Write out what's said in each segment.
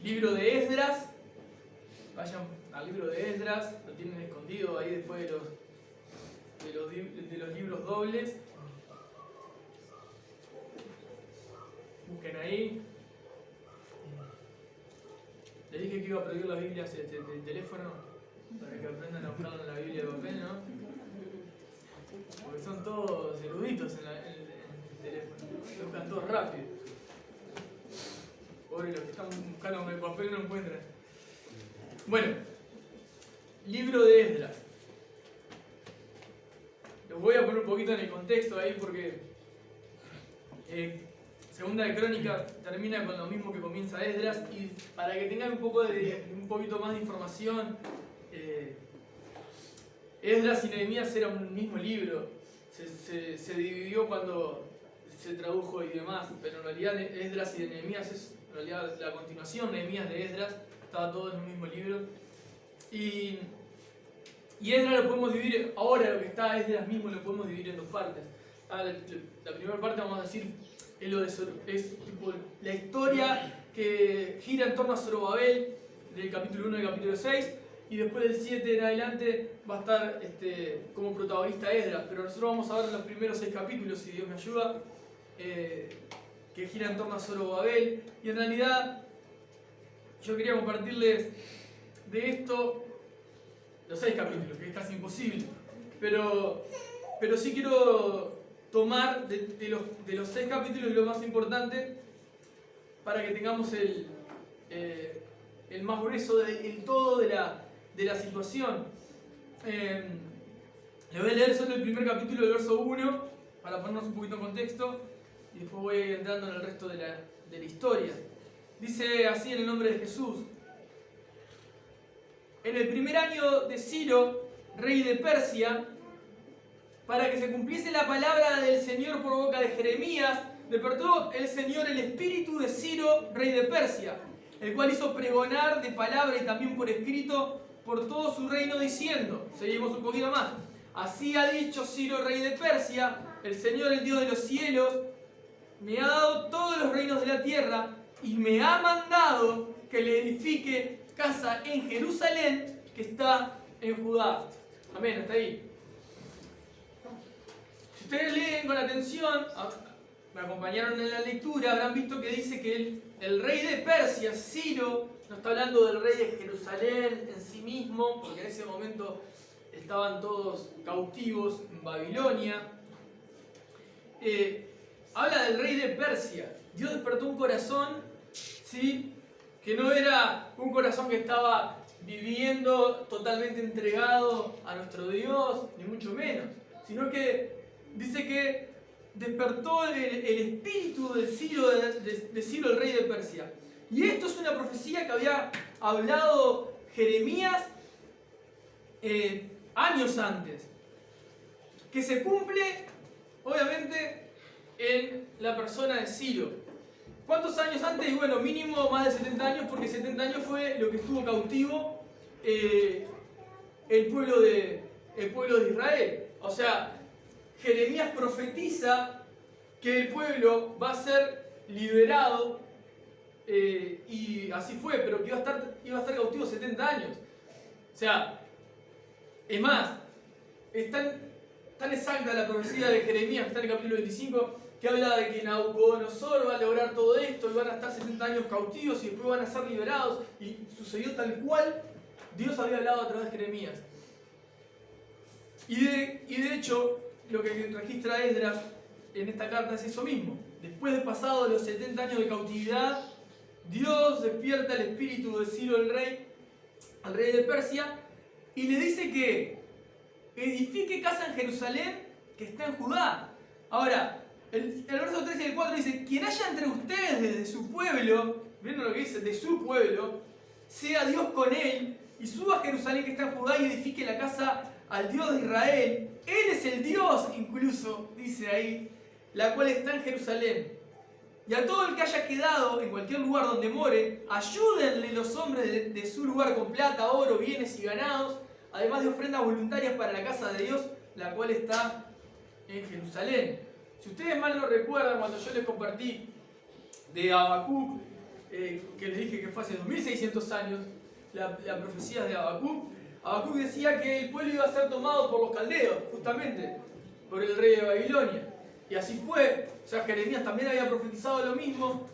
libro de Esdras. Vayan al libro de Esdras, lo tienen escondido ahí después de los libros dobles. Busquen ahí. Les dije que iba a prohibir las Biblias del teléfono para que aprendan a buscarlo en la Biblia de papel, ¿no? Porque son todos eruditos en el teléfono. Lo buscan todos rápido. Pobre, los que están buscando con el papel no encuentran. Bueno, libro de Esdras. Los voy a poner un poquito en el contexto ahí porque Segunda de Crónicas termina con lo mismo que comienza Esdras, y para que tengan un poquito más de información, Esdras y Nehemías era un mismo libro. Se dividió cuando se tradujo y demás, pero en realidad Esdras y de Nehemías es en realidad la continuación. Nehemías de Esdras, estaba todo en un mismo libro. Y Esdras lo podemos dividir, ahora lo que está Esdras mismo lo podemos dividir en dos partes. La primera parte, vamos a decir, es tipo la historia que gira en torno a Zorobabel, del capítulo 1 al capítulo 6, y después del 7 en adelante va a estar como protagonista Esdras, pero nosotros vamos a ver los primeros 6 capítulos, si Dios me ayuda, que gira en torno a Zorobabel. Y en realidad yo quería compartirles de esto los 6 capítulos, que es casi imposible, pero sí quiero tomar de los 6 capítulos lo más importante para que tengamos el más grueso, el todo de la situación. Les voy a leer solo el primer capítulo del verso 1 para ponernos un poquito en contexto, y después voy entrando en el resto de la historia. Dice así en el nombre de Jesús: en el primer año de Ciro, rey de Persia, para que se cumpliese la palabra del Señor por boca de Jeremías, despertó el Señor el espíritu de Ciro, rey de Persia, el cual hizo pregonar de palabra y también por escrito por todo su reino, diciendo, seguimos un poquito más: así ha dicho Ciro, rey de Persia, el Señor, el Dios de los cielos, me ha dado todos los reinos de la tierra y me ha mandado que le edifique casa en Jerusalén, que está en Judá. Amén, hasta ahí. Si ustedes leen con atención, me acompañaron en la lectura, habrán visto que dice que el rey de Persia, Ciro, no está hablando del rey de Jerusalén en sí mismo, porque en ese momento estaban todos cautivos en Babilonia. Habla del rey de Persia. Dios despertó un corazón, ¿sí?, que no era un corazón que estaba viviendo totalmente entregado a nuestro Dios, ni mucho menos, sino que dice que despertó el espíritu de Ciro, el rey de Persia. Y esto es una profecía que había hablado Jeremías años antes, que se cumple obviamente en la persona de Ciro. ¿Cuántos años antes? Y bueno, mínimo más de 70 años, porque 70 años fue lo que estuvo cautivo el pueblo de Israel. O sea, Jeremías profetiza que el pueblo va a ser liberado, y así fue, pero que iba a estar cautivo 70 años. O sea, es más, es tan exacta la profecía de Jeremías, que está en el capítulo 25, que habla de que Nabucodonosor va a lograr todo esto y van a estar 70 años cautivos y después van a ser liberados, y sucedió tal cual Dios había hablado a través de Jeremías. Y de hecho, lo que registra Esdras en esta carta es eso mismo. Después de pasados los 70 años de cautividad, Dios despierta el espíritu de Ciro, el rey de Persia, y le dice que edifique casa en Jerusalén, que está en Judá. Ahora, el verso 3 y el 4 dice: quien haya entre ustedes desde su pueblo, viendo lo que dice, de su pueblo, sea Dios con él, y suba a Jerusalén, que está en Judá, y edifique la casa al Dios de Israel. Él es el Dios, incluso, dice ahí, la cual está en Jerusalén. Y a todo el que haya quedado en cualquier lugar donde more, ayúdenle los hombres de su lugar con plata, oro, bienes y ganados, además de ofrendas voluntarias para la casa de Dios, la cual está en Jerusalén. Si ustedes mal no recuerdan, cuando yo les compartí de Habacuc, que les dije que fue hace 2600 años, la profecía de Habacuc. Habacuc decía que el pueblo iba a ser tomado por los caldeos, justamente, por el rey de Babilonia. Y así fue. O sea, Jeremías también había profetizado lo mismo.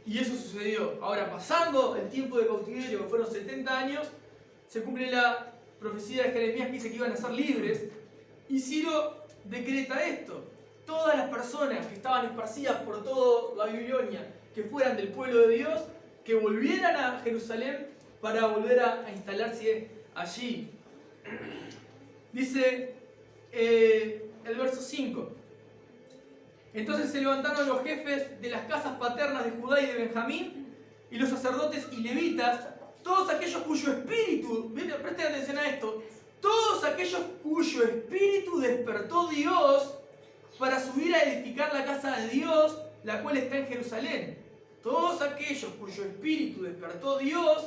Y eso sucedió. Ahora, pasando el tiempo de cautiverio, que fueron 70 años, se cumple la profecía de Jeremías que dice que iban a ser libres. Y Ciro decreta esto. Todas las personas que estaban esparcidas por toda Babilonia, que fueran del pueblo de Dios, que volvieran a Jerusalén para volver a instalarse allí. Dice el verso 5. Entonces se levantaron los jefes de las casas paternas de Judá y de Benjamín, y los sacerdotes y levitas, todos aquellos cuyo espíritu, presten atención a esto, todos aquellos cuyo espíritu despertó Dios para subir a edificar la casa de Dios, la cual está en Jerusalén. Todos aquellos cuyo espíritu despertó Dios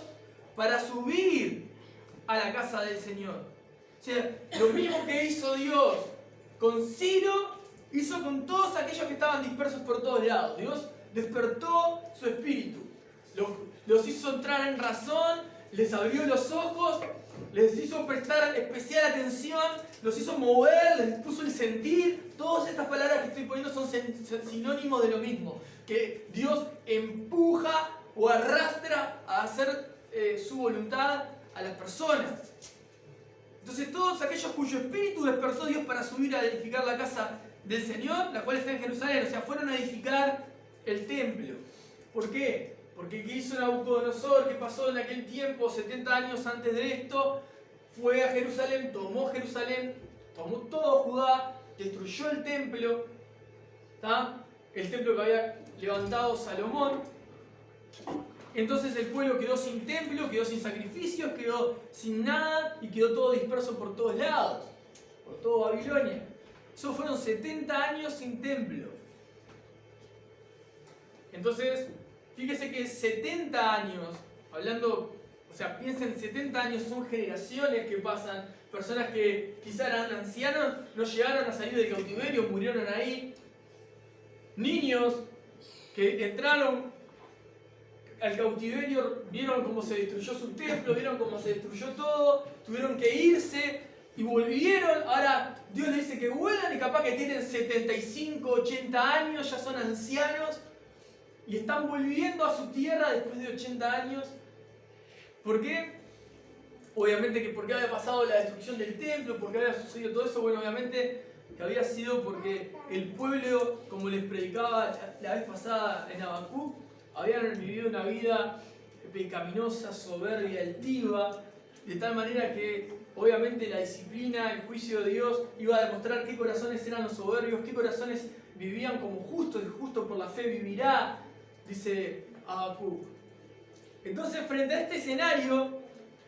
para subir a la casa del Señor. O sea, lo mismo que hizo Dios con Ciro, hizo con todos aquellos que estaban dispersos por todos lados. Dios despertó su espíritu. Los hizo entrar en razón, les abrió los ojos, les hizo prestar especial atención, los hizo mover, les puso el sentir. Todas estas palabras que estoy poniendo son sinónimos de lo mismo. Que Dios empuja o arrastra a hacer su voluntad a las personas. Entonces todos aquellos cuyo espíritu despertó Dios para subir a edificar la casa del Señor, la cual está en Jerusalén, o sea, fueron a edificar el templo. ¿Por qué? Porque ¿qué hizo Nabucodonosor? ¿Qué pasó en aquel tiempo, 70 años antes de esto? Fue a Jerusalén, tomó todo Judá, destruyó el templo, ¿tá? El templo que había levantado Salomón. Entonces el pueblo quedó sin templo, quedó sin sacrificios, quedó sin nada y quedó todo disperso por todos lados, por toda Babilonia. Eso fueron 70 años sin templo. Entonces, fíjese que 70 años, hablando, o sea, piensen, 70 años son generaciones que pasan, personas que quizá eran ancianos, no llegaron a salir del cautiverio, murieron ahí, niños que entraron al cautiverio, vieron cómo se destruyó su templo, vieron cómo se destruyó todo, tuvieron que irse y volvieron. Ahora Dios les dice que vuelvan y capaz que tienen 75, 80 años, ya son ancianos y están volviendo a su tierra después de 80 años. ¿Por qué? Obviamente que porque había pasado la destrucción del templo, porque había sucedido todo eso. Bueno, obviamente que había sido porque el pueblo, como les predicaba la vez pasada en Habacuc, habían vivido una vida pecaminosa, soberbia, altiva, de tal manera que obviamente la disciplina, el juicio de Dios iba a demostrar qué corazones eran los soberbios, qué corazones vivían como justos, y justo por la fe vivirá, dice Habacuc. Entonces, frente a este escenario,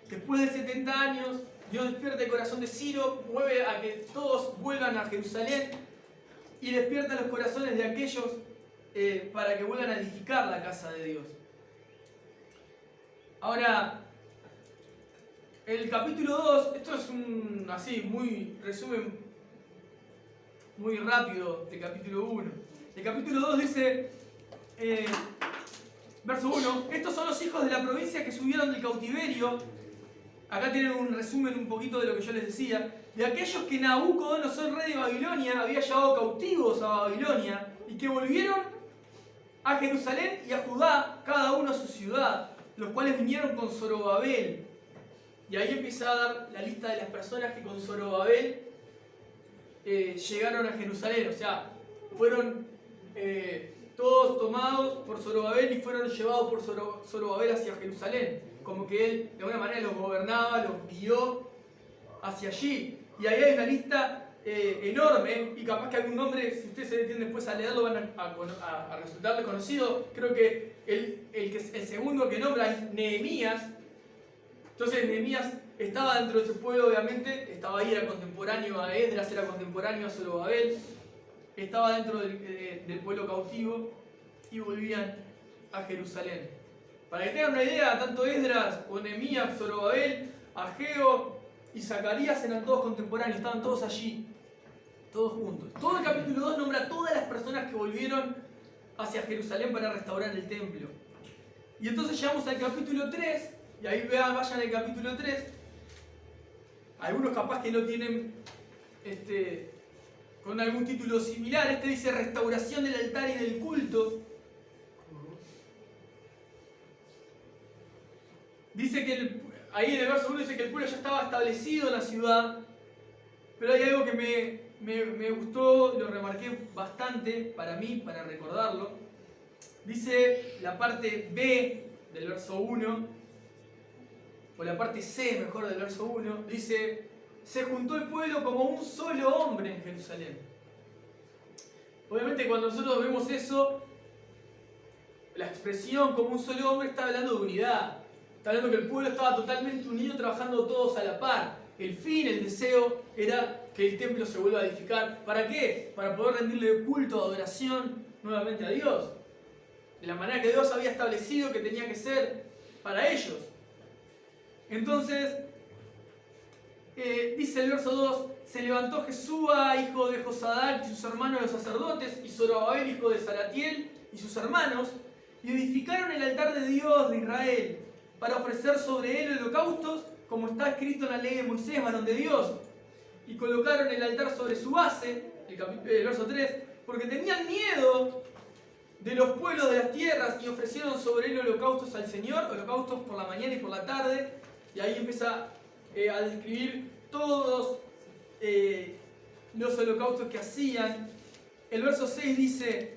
después de 70 años, Dios despierta el corazón de Ciro, mueve a que todos vuelvan a Jerusalén y despierta los corazones de aquellos para que vuelvan a edificar la casa de Dios. Ahora, el capítulo 2, esto es un resumen muy rápido del capítulo 1. El capítulo 2 dice, verso 1, estos son los hijos de la provincia que subieron del cautiverio. Acá tienen un resumen un poquito de lo que yo les decía. De aquellos que Nabucodonosor, rey de Babilonia, había llevado cautivos a Babilonia y que volvieron a Jerusalén y a Judá, cada uno a su ciudad, los cuales vinieron con Zorobabel. Y ahí empieza a dar la lista de las personas que con Zorobabel llegaron a Jerusalén. O sea, fueron todos tomados por Zorobabel y fueron llevados por Zorobabel hacia Jerusalén. Como que él de alguna manera los gobernaba, los guió hacia allí. Y ahí hay una lista enorme, y capaz que algún nombre, si ustedes se detienen después a leerlo, van a resultarle conocido. Creo que el segundo que nombra es Nehemías. Entonces Nehemías estaba dentro de ese pueblo, obviamente, estaba ahí, era contemporáneo a Esdras, era contemporáneo a Zorobabel, estaba dentro del pueblo cautivo y volvían a Jerusalén. Para que tengan una idea, tanto Esdras o Nehemías, Zorobabel, Ageo y Zacarías eran todos contemporáneos, estaban todos allí, todos juntos. Todo el capítulo 2 nombra a todas las personas que volvieron hacia Jerusalén para restaurar el templo. Y entonces llegamos al capítulo 3, y ahí vayan al capítulo 3. Algunos capaz que lo tienen con algún título similar. Este dice restauración del altar y del culto. Dice que ahí en el verso 1 dice que el pueblo ya estaba establecido en la ciudad. Pero hay algo que me gustó, lo remarqué bastante para mí, para recordarlo. Dice la parte B del verso 1, o la parte C mejor del verso 1, dice: se juntó el pueblo como un solo hombre en Jerusalén. Obviamente cuando nosotros vemos eso, la expresión como un solo hombre está hablando de unidad. Está hablando que el pueblo estaba totalmente unido, trabajando todos a la par. El fin, el deseo era que el templo se vuelva a edificar. ¿Para qué? Para poder rendirle culto, adoración nuevamente a Dios. De la manera que Dios había establecido que tenía que ser para ellos. Entonces, dice el verso 2, se levantó Jesúa, hijo de Josadac, y sus hermanos los sacerdotes, y Zorobabel, hijo de Salatiel, y sus hermanos, y edificaron el altar de Dios de Israel, para ofrecer sobre él holocaustos, como está escrito en la ley de Moisés, varón de Dios. Y colocaron el altar sobre su base, el verso 3, porque tenían miedo de los pueblos de las tierras, y ofrecieron sobre él holocaustos al Señor, holocaustos por la mañana y por la tarde. Y ahí empieza a describir todos los holocaustos que hacían. El verso 6 dice: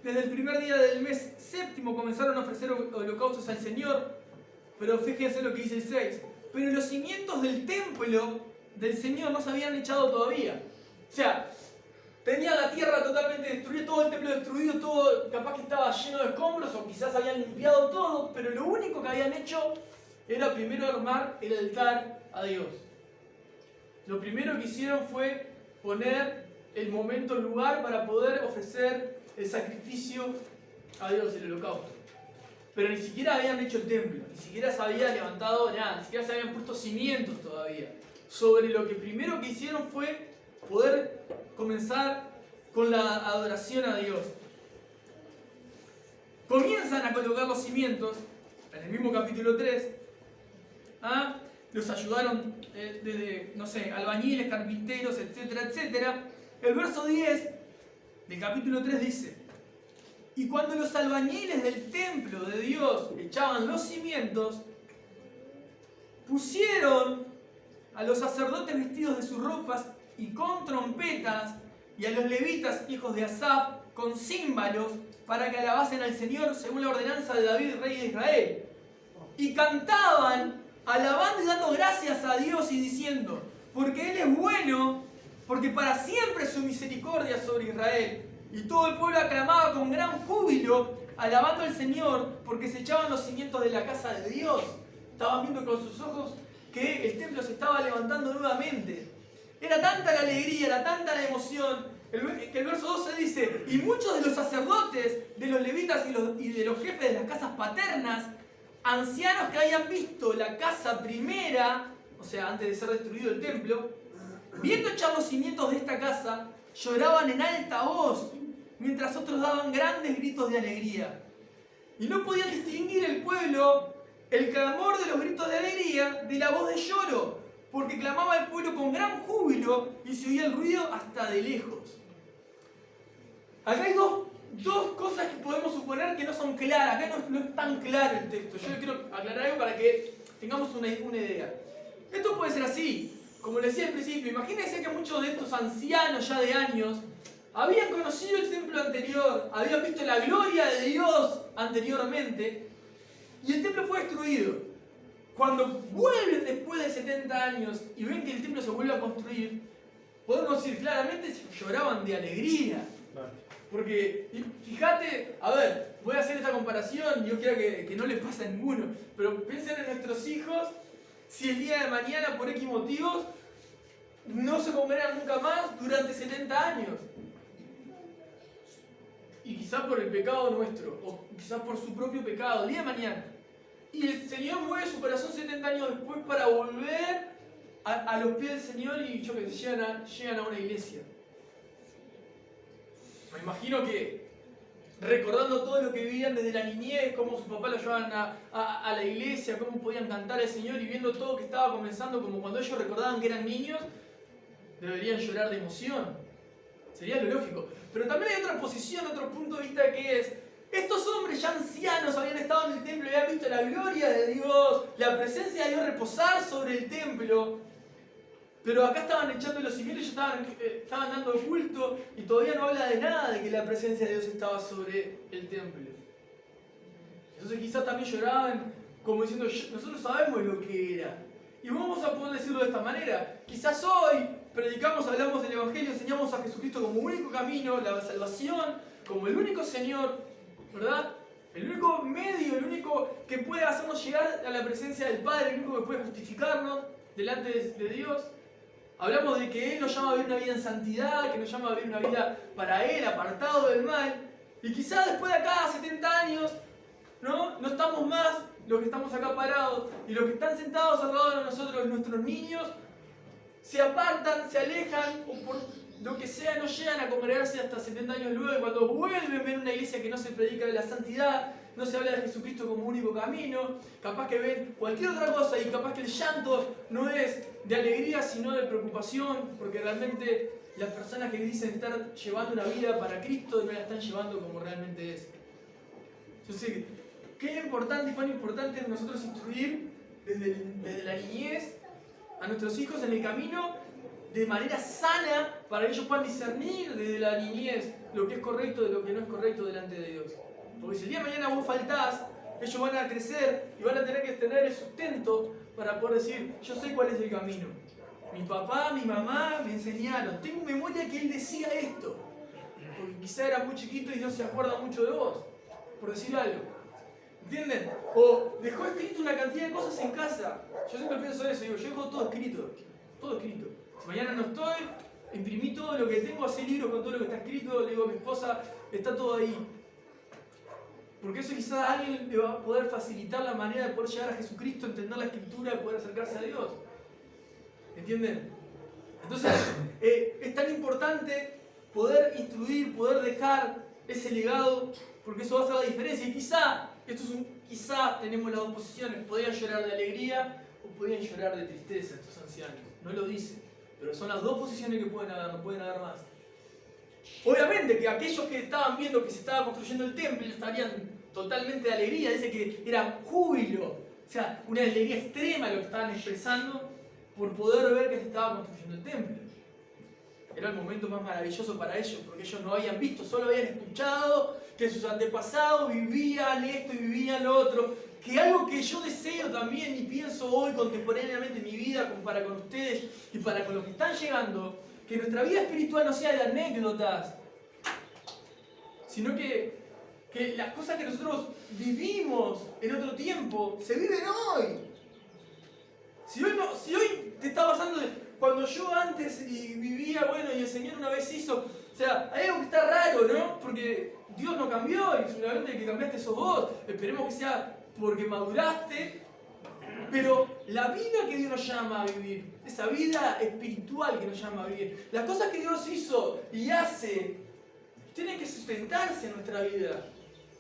desde el primer día del mes séptimo comenzaron a ofrecer holocaustos al Señor. Pero fíjense lo que dice el 6. Pero los cimientos del templo del Señor no se habían echado todavía. O sea, tenía la tierra totalmente destruida, todo el templo destruido, todo capaz que estaba lleno de escombros, o quizás habían limpiado todo, pero lo único que habían hecho era primero armar el altar a Dios. Lo primero que hicieron fue poner el momento, el lugar para poder ofrecer el sacrificio a Dios, el holocausto. Pero ni siquiera habían hecho el templo, ni siquiera se había levantado nada, ni siquiera se habían puesto cimientos todavía. Sobre lo que primero que hicieron fue poder comenzar con la adoración a Dios. Comienzan a colocar los cimientos, en el mismo capítulo 3, los ayudaron desde, no sé, albañiles, carpinteros, etcétera, etcétera. El verso 10 del capítulo 3 dice: y cuando los albañiles del templo de Dios echaban los cimientos, pusieron a los sacerdotes vestidos de sus ropas y con trompetas, y a los levitas, hijos de Asaf, con címbalos, para que alabasen al Señor según la ordenanza de David, rey de Israel. Y cantaban, alabando y dando gracias a Dios y diciendo: porque Él es bueno, porque para siempre es su misericordia sobre Israel. Y todo el pueblo aclamaba con gran júbilo, alabando al Señor, porque se echaban los cimientos de la casa de Dios. Estaban viendo con sus ojos que el templo se estaba levantando nuevamente. Era tanta la alegría, era tanta la emoción, que el verso 12 dice: y muchos de los sacerdotes, de los levitas y de los jefes de las casas paternas, ancianos que habían visto la casa primera, o sea, antes de ser destruido el templo, viendo echar los cimientos de esta casa, lloraban en alta voz, mientras otros daban grandes gritos de alegría. Y no podían distinguir el pueblo el clamor de los gritos de alegría de la voz de lloro, porque clamaba el pueblo con gran júbilo y se oía el ruido hasta de lejos. Acá hay dos cosas que podemos suponer que no son claras. Acá no es tan claro el texto. Yo quiero aclarar algo para que tengamos una idea. Esto puede ser así. Como les decía al principio, imagínense que muchos de estos ancianos ya de años habían conocido el templo anterior, habían visto la gloria de Dios anteriormente, y el templo fue destruido. Cuando vuelven después de 70 años y ven que el templo se vuelve a construir, podemos decir claramente que lloraban de alegría. Porque, fíjate, a ver, voy a hacer esta comparación, yo quiero que no le pase a ninguno, pero piensen en nuestros hijos, si el día de mañana por X motivos no se congregan nunca más durante 70 años. Y quizás por el pecado nuestro, o quizás por su propio pecado, el día de mañana. Y el Señor mueve su corazón 70 años después para volver a los pies del Señor y yo que sé, llegan a una iglesia. Me imagino que recordando todo lo que vivían desde la niñez, cómo sus papás lo llevaban a la iglesia, cómo podían cantar al Señor y viendo todo que estaba comenzando, como cuando ellos recordaban que eran niños, deberían llorar de emoción. Sería lo lógico. Pero también hay otra posición, otro punto de vista que es, estos hombres ya ancianos habían estado en el templo y habían visto la gloria de Dios, la presencia de Dios reposar sobre el templo. Pero acá estaban echando los cimientos y estaban dando culto y todavía no habla de nada de que la presencia de Dios estaba sobre el templo. Entonces quizás también lloraban como diciendo, nosotros sabemos lo que era. Y vamos a poder decirlo de esta manera. Quizás hoy predicamos, hablamos del Evangelio, enseñamos a Jesucristo como único camino, la salvación, como el único Señor, ¿verdad? El único medio, el único que puede hacernos llegar a la presencia del Padre, el único que puede justificarnos delante de Dios. Hablamos de que Él nos llama a vivir una vida en santidad, que nos llama a vivir una vida para Él, apartado del mal. Y quizás después de acá, 70 años, no estamos más los que estamos acá parados. Y los que están sentados alrededor de nosotros, nuestros niños, se apartan, se alejan, o por lo que sea, no llegan a congregarse hasta 70 años luego. Y cuando vuelven, ven una iglesia que no se predica de la santidad, no se habla de Jesucristo como único camino, capaz que ven cualquier otra cosa y capaz que el llanto no es de alegría sino de preocupación, porque realmente las personas que dicen estar llevando una vida para Cristo no la están llevando como realmente es. Entonces, qué importante y cuán importante es nosotros instruir desde la niñez a nuestros hijos en el camino de manera sana para que ellos puedan discernir desde la niñez lo que es correcto de lo que no es correcto delante de Dios. Porque si el día de mañana vos faltás, ellos van a crecer y van a tener que tener el sustento para poder decir, yo sé cuál es el camino. Mi papá, mi mamá me enseñaron. Tengo memoria que él decía esto. Porque quizá era muy chiquito y no se acuerda mucho de vos, por decir algo. ¿Entienden? O dejó escrito una cantidad de cosas en casa. Yo siempre pienso eso, digo, yo dejo todo escrito. Todo escrito. Si mañana no estoy, imprimí todo lo que tengo, hacé libros con todo lo que está escrito, le digo a mi esposa, está todo ahí. Porque eso quizás a alguien le va a poder facilitar la manera de poder llegar a Jesucristo, entender la Escritura y poder acercarse a Dios. ¿Entienden? Entonces, es tan importante poder instruir, poder dejar ese legado, porque eso va a hacer la diferencia. Y quizá tenemos las dos posiciones. Podrían llorar de alegría o podrían llorar de tristeza estos ancianos. No lo dice, pero son las dos posiciones que pueden haber, no pueden haber más. Obviamente que aquellos que estaban viendo que se estaba construyendo el templo estarían totalmente de alegría, dice que era júbilo, o sea, una alegría extrema lo que estaban expresando por poder ver que se estaba construyendo el templo. Era el momento más maravilloso para ellos, porque ellos no habían visto, solo habían escuchado que sus antepasados vivían esto y vivían lo otro, que algo que yo deseo también y pienso hoy contemporáneamente en mi vida para con ustedes y para con los que están llegando, que nuestra vida espiritual no sea de anécdotas, sino que las cosas que nosotros vivimos en otro tiempo se viven hoy. Si hoy te está pasando cuando yo antes vivía, bueno, y el Señor una vez hizo, o sea, hay algo que está raro, ¿no? Porque Dios no cambió y seguramente el que cambiaste sos vos. Esperemos que sea porque maduraste. Pero la vida que Dios nos llama a vivir, esa vida espiritual que nos llama a vivir, las cosas que Dios hizo y hace, tienen que sustentarse en nuestra vida.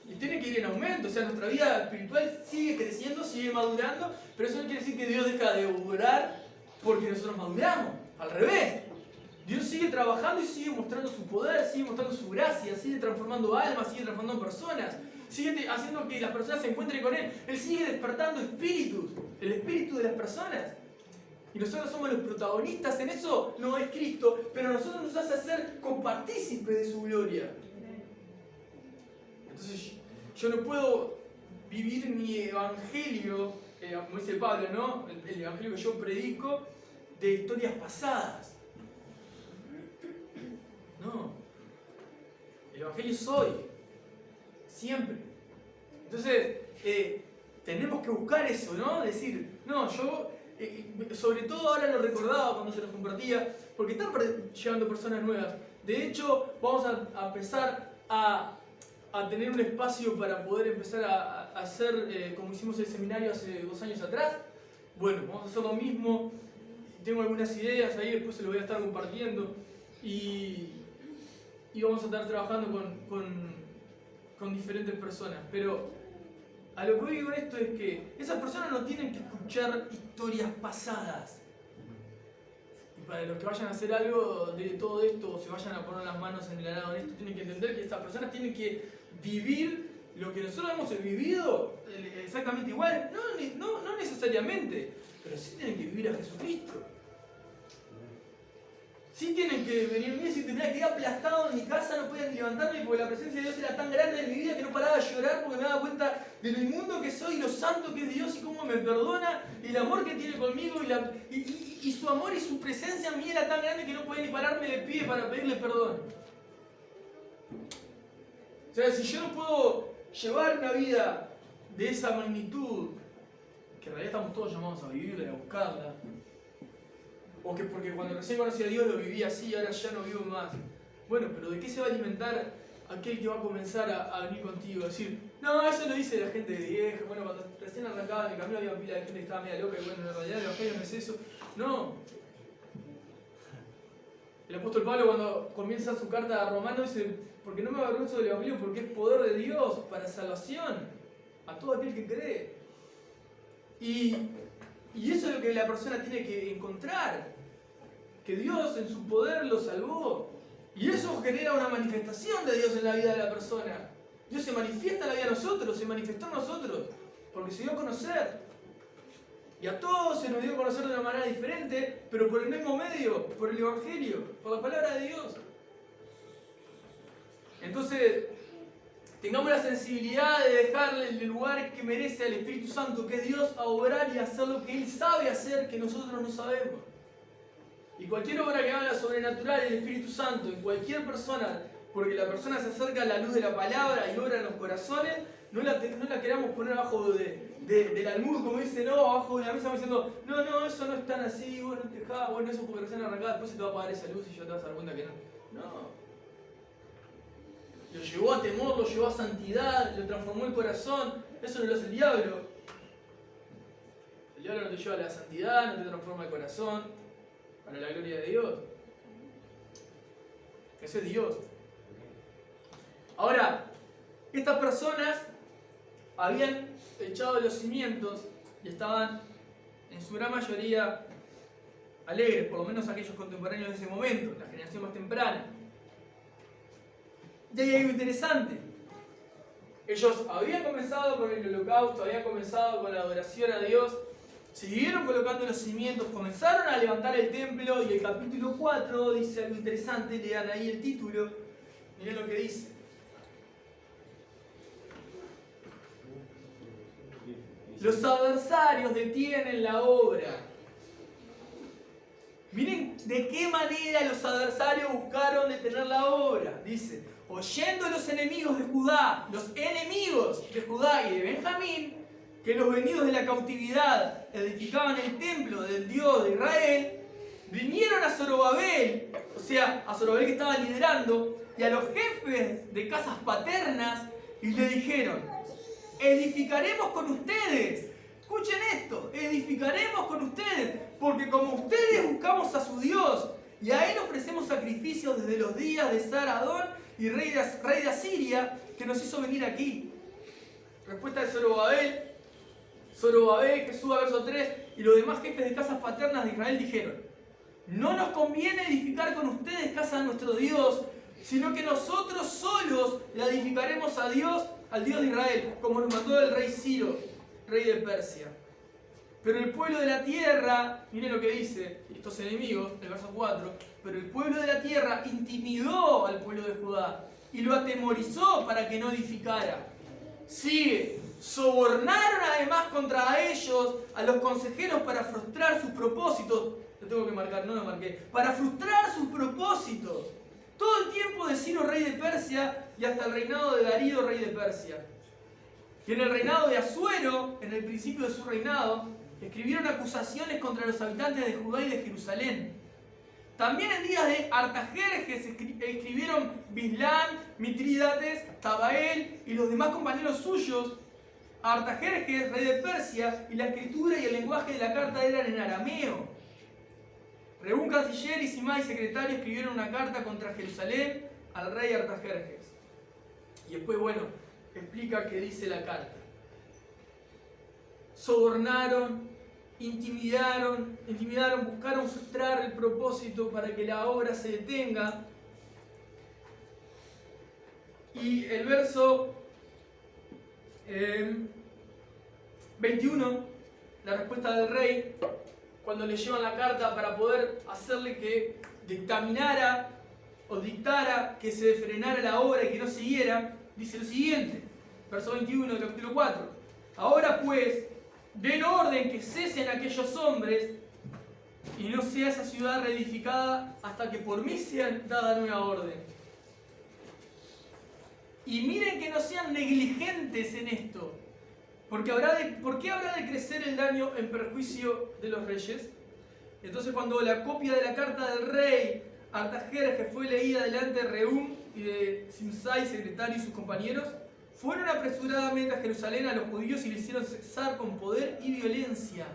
Y tiene que ir en aumento, o sea, nuestra vida espiritual sigue creciendo, sigue madurando, pero eso no quiere decir que Dios deja de obrar porque nosotros maduramos. Al revés. Dios sigue trabajando y sigue mostrando su poder, sigue mostrando su gracia, sigue transformando almas, sigue transformando personas, sigue haciendo que las personas se encuentren con Él. Él sigue despertando espíritus, el espíritu de las personas. Y nosotros somos los protagonistas en eso, no es Cristo, pero a nosotros nos hace ser compartícipes de su gloria. Entonces yo no puedo vivir mi evangelio, como dice Pablo, ¿no? El evangelio que yo predico, de historias pasadas. No. El evangelio es hoy. Siempre. Entonces, tenemos que buscar eso, ¿no? Decir, no, yo, sobre todo ahora lo recordaba cuando se los compartía, porque están llegando personas nuevas. De hecho, vamos a empezar a tener un espacio para poder empezar a hacer, como hicimos el seminario hace 2 años atrás. Bueno, vamos a hacer lo mismo. Tengo algunas ideas ahí, después se lo voy a estar compartiendo. Y vamos a estar trabajando con con diferentes personas, pero a lo que voy con esto es que esas personas no tienen que escuchar historias pasadas. Y para los que vayan a hacer algo de todo esto, o se vayan a poner las manos en el arado en esto, tienen que entender que esas personas tienen que vivir lo que nosotros hemos vivido exactamente igual. No necesariamente, pero sí tienen que vivir a Jesucristo. Sí tienen que venir y decir, mira, quedé aplastado en mi casa, no podía ni levantarme porque la presencia de Dios era tan grande en mi vida que no paraba de llorar porque me daba cuenta de lo inmundo que soy, lo santo que es Dios y cómo me perdona, y el amor que tiene conmigo y su amor y su presencia en mí era tan grande que no podía ni pararme de pie para pedirle perdón. O sea, si yo no puedo llevar una vida de esa magnitud, que en realidad estamos todos llamados a vivirla y a buscarla, o que porque cuando recién conocí a Dios lo viví así y ahora ya no vivo más. Bueno, pero ¿de qué se va a alimentar aquel que va a comenzar a venir contigo? A decir, no, eso lo dice la gente de vieja. Bueno, cuando recién arrancaba en el camino había pila de gente que estaba media loca y bueno, en realidad el evangelio no es eso. No. El apóstol Pablo cuando comienza su carta a Romanos dice, porque no me avergüenzo del evangelio porque es poder de Dios para salvación a todo aquel que cree. Y eso es lo que la persona tiene que encontrar, que Dios en su poder lo salvó. Y eso genera una manifestación de Dios en la vida de la persona. Dios se manifiesta en la vida de nosotros, se manifestó en nosotros, porque se dio a conocer. Y a todos se nos dio a conocer de una manera diferente, pero por el mismo medio, por el Evangelio, por la palabra de Dios. Entonces, tengamos la sensibilidad de dejarle el lugar que merece al Espíritu Santo, que es Dios, a obrar y hacer lo que Él sabe hacer, que nosotros no sabemos. Y cualquier obra que haga sobrenatural el Espíritu Santo en cualquier persona, porque la persona se acerca a la luz de la palabra y obra en los corazones, no la queramos poner abajo del almud, como dice, no, abajo de la mesa, diciendo, no, eso no es tan así, vos no te dejás, bueno, eso porque recién arrancada, después se te va a apagar esa luz y ya te vas a dar cuenta que no. No. Lo llevó a temor, lo llevó a santidad, lo transformó el corazón. Eso no lo hace el diablo. El diablo no te lleva a la santidad, no te transforma el corazón, para la gloria de Dios. Ese es Dios. Ahora, estas personas habían echado los cimientos y estaban en su gran mayoría alegres, por lo menos aquellos contemporáneos de ese momento, la generación más temprana. Y hay algo interesante. Ellos habían comenzado con el holocausto, habían comenzado con la adoración a Dios, siguieron colocando los cimientos, comenzaron a levantar el templo y el capítulo 4 dice algo interesante, lean ahí el título, miren lo que dice. Los adversarios detienen la obra. Miren de qué manera los adversarios buscaron detener la obra. Dice, oyendo los enemigos de Judá, los enemigos de Judá y de Benjamín, que los venidos de la cautividad edificaban el templo del Dios de Israel, vinieron a Zorobabel, o sea, a Zorobabel que estaba liderando, y a los jefes de casas paternas, y le dijeron, edificaremos con ustedes. Escuchen esto, edificaremos con ustedes, porque como ustedes buscamos a su Dios, y a Él ofrecemos sacrificios desde los días de Saradón y rey de Asiria, que nos hizo venir aquí. Respuesta de Zorobabel, que suba verso 3, y los demás jefes de casas paternas de Israel dijeron, no nos conviene edificar con ustedes casa de nuestro Dios, sino que nosotros solos la edificaremos a Dios, al Dios de Israel, como nos mandó el rey Ciro, rey de Persia. Pero el pueblo de la tierra, miren lo que dice, estos enemigos, el verso 4, pero el pueblo de la tierra intimidó al pueblo de Judá y lo atemorizó para que no edificara. Sigue, sobornaron además contra ellos a los consejeros para frustrar sus propósitos. Lo tengo que marcar, no lo marqué. Para frustrar sus propósitos. Todo el tiempo de Ciro, rey de Persia, y hasta el reinado de Darío, rey de Persia. Y en el reinado de Asuero, en el principio de su reinado, escribieron acusaciones contra los habitantes de Judá y de Jerusalén. También en días de Artajerjes escribieron Bislán, Mitrídates, Tabael y los demás compañeros suyos. Artajerjes, rey de Persia, y la escritura y el lenguaje de la carta eran en arameo. Regún, canciller, y Simai, secretario, escribieron una carta contra Jerusalén al rey Artajerjes. Y después, bueno, explica qué dice la carta. Sobornaron, intimidaron, buscaron frustrar el propósito para que la obra se detenga. Y el verso 21, la respuesta del rey, cuando le llevan la carta para poder hacerle que dictaminara o dictara que se frenara la obra y que no siguiera, dice lo siguiente, verso 21 del capítulo 4. Ahora pues, den orden que cesen aquellos hombres y no sea esa ciudad reedificada hasta que por mí sea dada nueva orden. Y miren que no sean negligentes en esto, porque ¿por qué habrá de crecer el daño en perjuicio de los reyes? Entonces cuando la copia de la carta del rey Artajerjes fue leída delante de Rehum y de Simsai, secretario, y sus compañeros, fueron apresuradamente a Jerusalén a los judíos y le hicieron cesar con poder y violencia.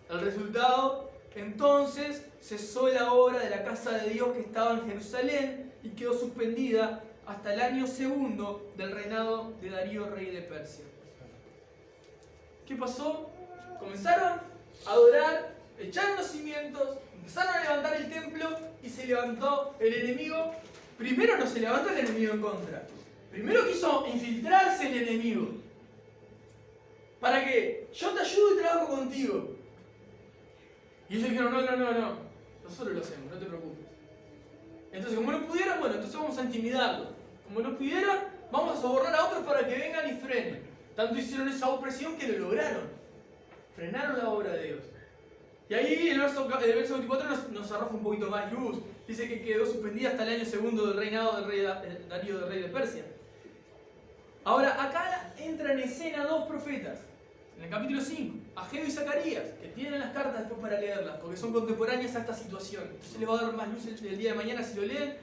El resultado, entonces, cesó la obra de la casa de Dios que estaba en Jerusalén y quedó suspendida hasta el año segundo del reinado de Darío, rey de Persia. ¿Qué pasó? Comenzaron a adorar, echaron los cimientos, empezaron a levantar el templo y se levantó el enemigo. Primero no se levantó el enemigo en contra. Primero quiso infiltrarse el enemigo. ¿Para qué? Yo te ayudo y trabajo contigo. Y ellos dijeron, no. Nosotros lo hacemos, no te preocupes. Entonces, como no pudieron, bueno, entonces vamos a intimidarlo. Como no pudieron, vamos a sobornar a otros para que vengan y frenen. Tanto hicieron esa opresión que lo lograron. Frenaron la obra de Dios. Y ahí el verso 24 nos arroja un poquito más luz. Dice que quedó suspendida hasta el año segundo del reinado del rey Darío, del rey de Persia. Ahora, acá entran en escena dos profetas. En el capítulo 5, Ageo y Zacarías, que tienen las cartas después para leerlas, porque son contemporáneas a esta situación. Entonces les va a dar más luz el día de mañana si lo leen,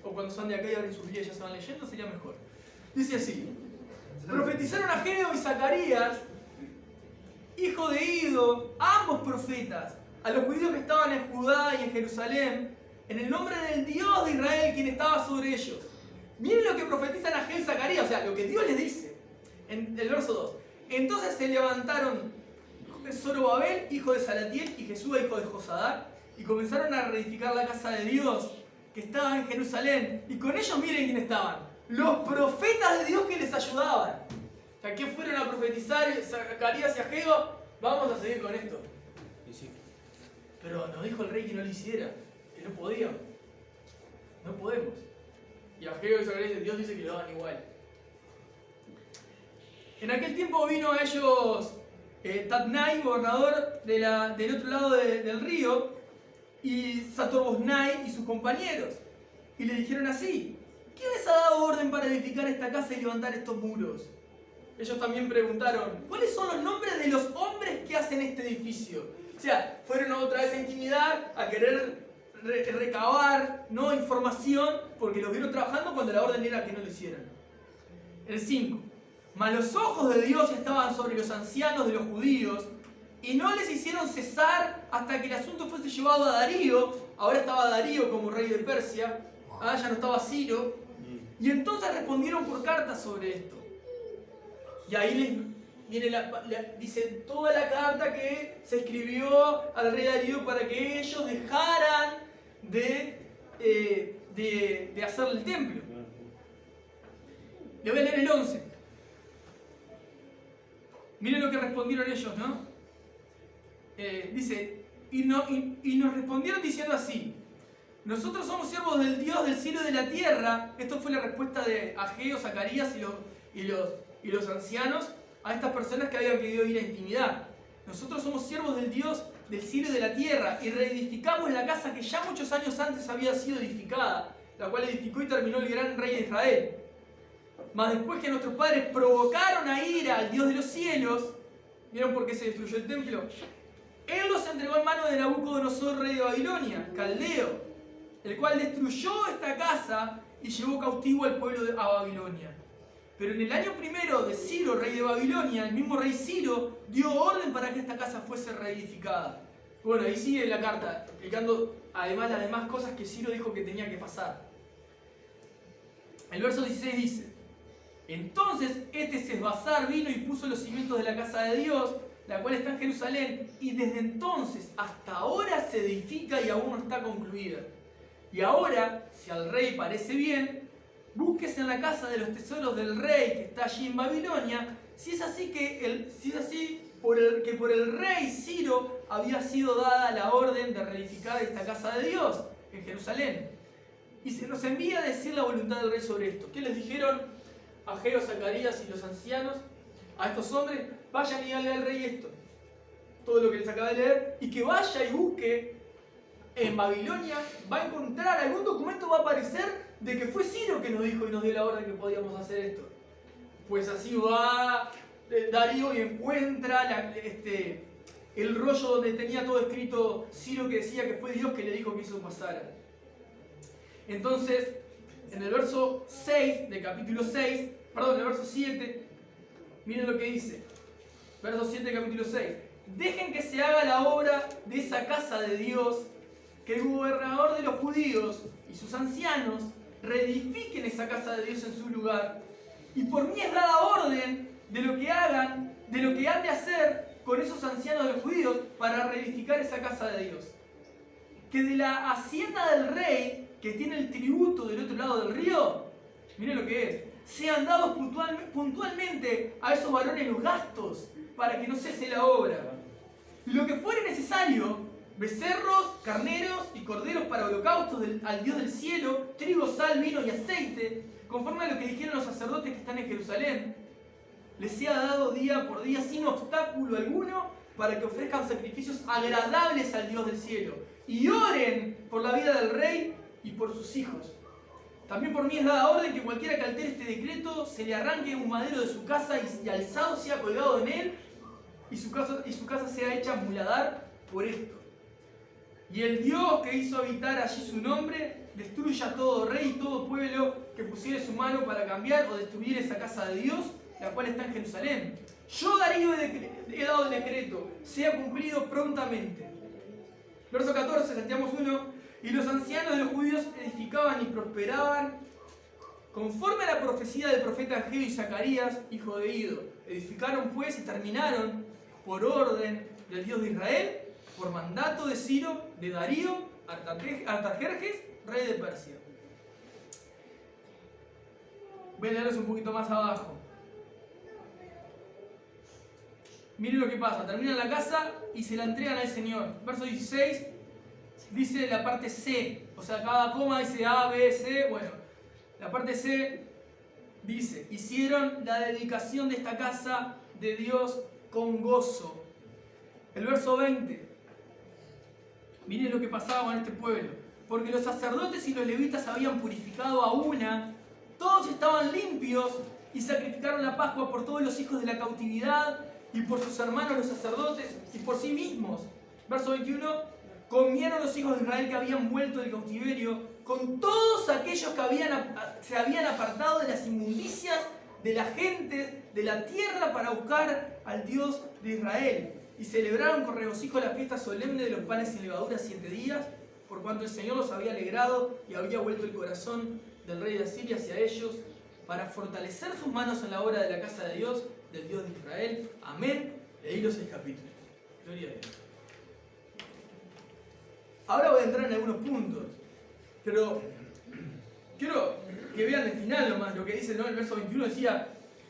o cuando son de acá y abren sus Biblias y ya se van leyendo, sería mejor. Dice así: profetizaron Ageo y Zacarías, hijo de Ido, ambos profetas, a los judíos que estaban en Judá y en Jerusalén, en el nombre del Dios de Israel, quien estaba sobre ellos. Miren lo que profetizan Ageo y Zacarías, o sea, lo que Dios les dice. En el verso 2. Entonces se levantaron Zorobabel, hijo de Salatiel, y Jesúa, hijo de Josadac, y comenzaron a reedificar la casa de Dios, que estaba en Jerusalén. Y con ellos miren quién estaban. Los profetas de Dios que les ayudaban. O sea, ¿qué fueron a profetizar Zacarías y Ageo? Vamos a seguir con esto. Pero nos dijo el rey que no lo hiciera, que no podíamos. No podemos. Y Ageo y Zacarías, Dios dice que lo hagan igual. En aquel tiempo vino a ellos Tatnai, gobernador del otro lado del río, y Satorboznai y sus compañeros. Y le dijeron así: ¿quién les ha dado orden para edificar esta casa y levantar estos muros? Ellos también preguntaron: ¿cuáles son los nombres de los hombres que hacen este edificio? O sea, fueron otra vez a intimidar, a querer recabar información, porque los vieron trabajando cuando la orden era que no lo hicieran. El 5. Mas los ojos de Dios estaban sobre los ancianos de los judíos y no les hicieron cesar hasta que el asunto fuese llevado a Darío. Ahora estaba Darío como rey de Persia, ya no estaba Ciro. Y entonces respondieron por carta sobre esto. Y ahí viene dice toda la carta que se escribió al rey Darío para que ellos dejaran de hacer el templo. Le voy a leer el 11. Miren lo que respondieron ellos, ¿no? Dice, y nos respondieron diciendo así: nosotros somos siervos del Dios del cielo y de la tierra. Esto fue la respuesta de Ageo, Zacarías y los ancianos a estas personas que habían querido ir a intimidar. Nosotros somos siervos del Dios del cielo y de la tierra y reedificamos la casa que ya muchos años antes había sido edificada, la cual edificó y terminó el gran rey de Israel. Mas después que nuestros padres provocaron a ira al Dios de los cielos, ¿vieron por qué se destruyó el templo? Él los entregó en manos de Nabucodonosor, rey de Babilonia, caldeo, el cual destruyó esta casa y llevó cautivo al pueblo a Babilonia. Pero en el año primero de Ciro, rey de Babilonia, el mismo rey Ciro dio orden para que esta casa fuese reedificada. Bueno, ahí sigue la carta, explicando además las demás cosas que Ciro dijo que tenía que pasar. El verso 16 dice: Entonces Sesbazar vino y puso los cimientos de la casa de Dios, la cual está en Jerusalén, y desde entonces hasta ahora se edifica y aún no está concluida. Y ahora, si al rey parece bien, búsquese en la casa de los tesoros del rey que está allí en Babilonia, si es así por el rey Ciro había sido dada la orden de reedificar esta casa de Dios en Jerusalén. Y se nos envía a decir la voluntad del rey sobre esto. ¿Qué les dijeron Ageo, Zacarías y los ancianos a estos hombres? Vayan y díganle al rey esto, todo lo que les acaba de leer, y que vaya y busque en Babilonia, va a encontrar algún documento, va a aparecer de que fue Ciro que nos dijo y nos dio la orden que podíamos hacer esto. Pues así va Darío y encuentra el rollo donde tenía todo escrito Ciro, que decía que fue Dios que le dijo que eso pasara. Entonces, en el verso 6 del capítulo 6, perdón, en el verso 7, miren lo que dice. Verso 7 del capítulo 6. Dejen que se haga la obra de esa casa de Dios, que el gobernador de los judíos y sus ancianos reedifiquen esa casa de Dios en su lugar. Y por mí es dada orden de lo que hagan, de lo que han de hacer con esos ancianos de los judíos para reedificar esa casa de Dios. Que de la hacienda del rey, que tiene el tributo del otro lado del río, miren lo que es, sean dados puntualmente a esos varones los gastos para que no cese la obra. Y lo que fuere necesario, becerros, carneros y corderos para holocaustos al Dios del cielo, trigo, sal, vino y aceite, conforme a lo que dijeron los sacerdotes que están en Jerusalén, les sea dado día por día sin obstáculo alguno para que ofrezcan sacrificios agradables al Dios del cielo y oren por la vida del rey y por sus hijos. También por mí es dada orden que cualquiera que altere este decreto se le arranque un madero de su casa y alzado sea colgado en él y su casa sea hecha muladar por esto. Y el Dios que hizo habitar allí su nombre destruya a todo rey y todo pueblo que pusiere su mano para cambiar o destruir esa casa de Dios, la cual está en Jerusalén. Yo, Darío, he dado el decreto, sea cumplido prontamente. Verso 14, salteamos 1. Y los ancianos de los judíos edificaban y prosperaban conforme a la profecía del profeta Ageo y Zacarías, hijo de Ido. Edificaron pues y terminaron por orden del Dios de Israel, por mandato de Ciro, de Darío, Artajerjes, rey de Persia. Voy a leerles un poquito más abajo. Miren lo que pasa. Terminan la casa y se la entregan al Señor. Verso 16 dice la parte C. O sea, cada coma dice A, B, C. Bueno, la parte C dice: hicieron la dedicación de esta casa de Dios con gozo. El verso 20. Miren lo que pasaba con este pueblo. Porque los sacerdotes y los levitas habían purificado a una. Todos estaban limpios y sacrificaron la Pascua por todos los hijos de la cautividad y por sus hermanos los sacerdotes y por sí mismos. Verso 21. Comieron los hijos de Israel que habían vuelto del cautiverio con todos aquellos que se habían apartado de las inmundicias de la gente de la tierra para buscar al Dios de Israel. Y celebraron con regocijo la fiesta solemne de los panes sin levadura 7 días, por cuanto el Señor los había alegrado y había vuelto el corazón del rey de Asiria hacia ellos, para fortalecer sus manos en la obra de la casa de Dios, del Dios de Israel. Amén. Leí los 6 capítulos. Gloria a Dios. Ahora voy a entrar en algunos puntos, pero quiero que vean el final nomás, lo que dice, ¿no? El verso 21 decía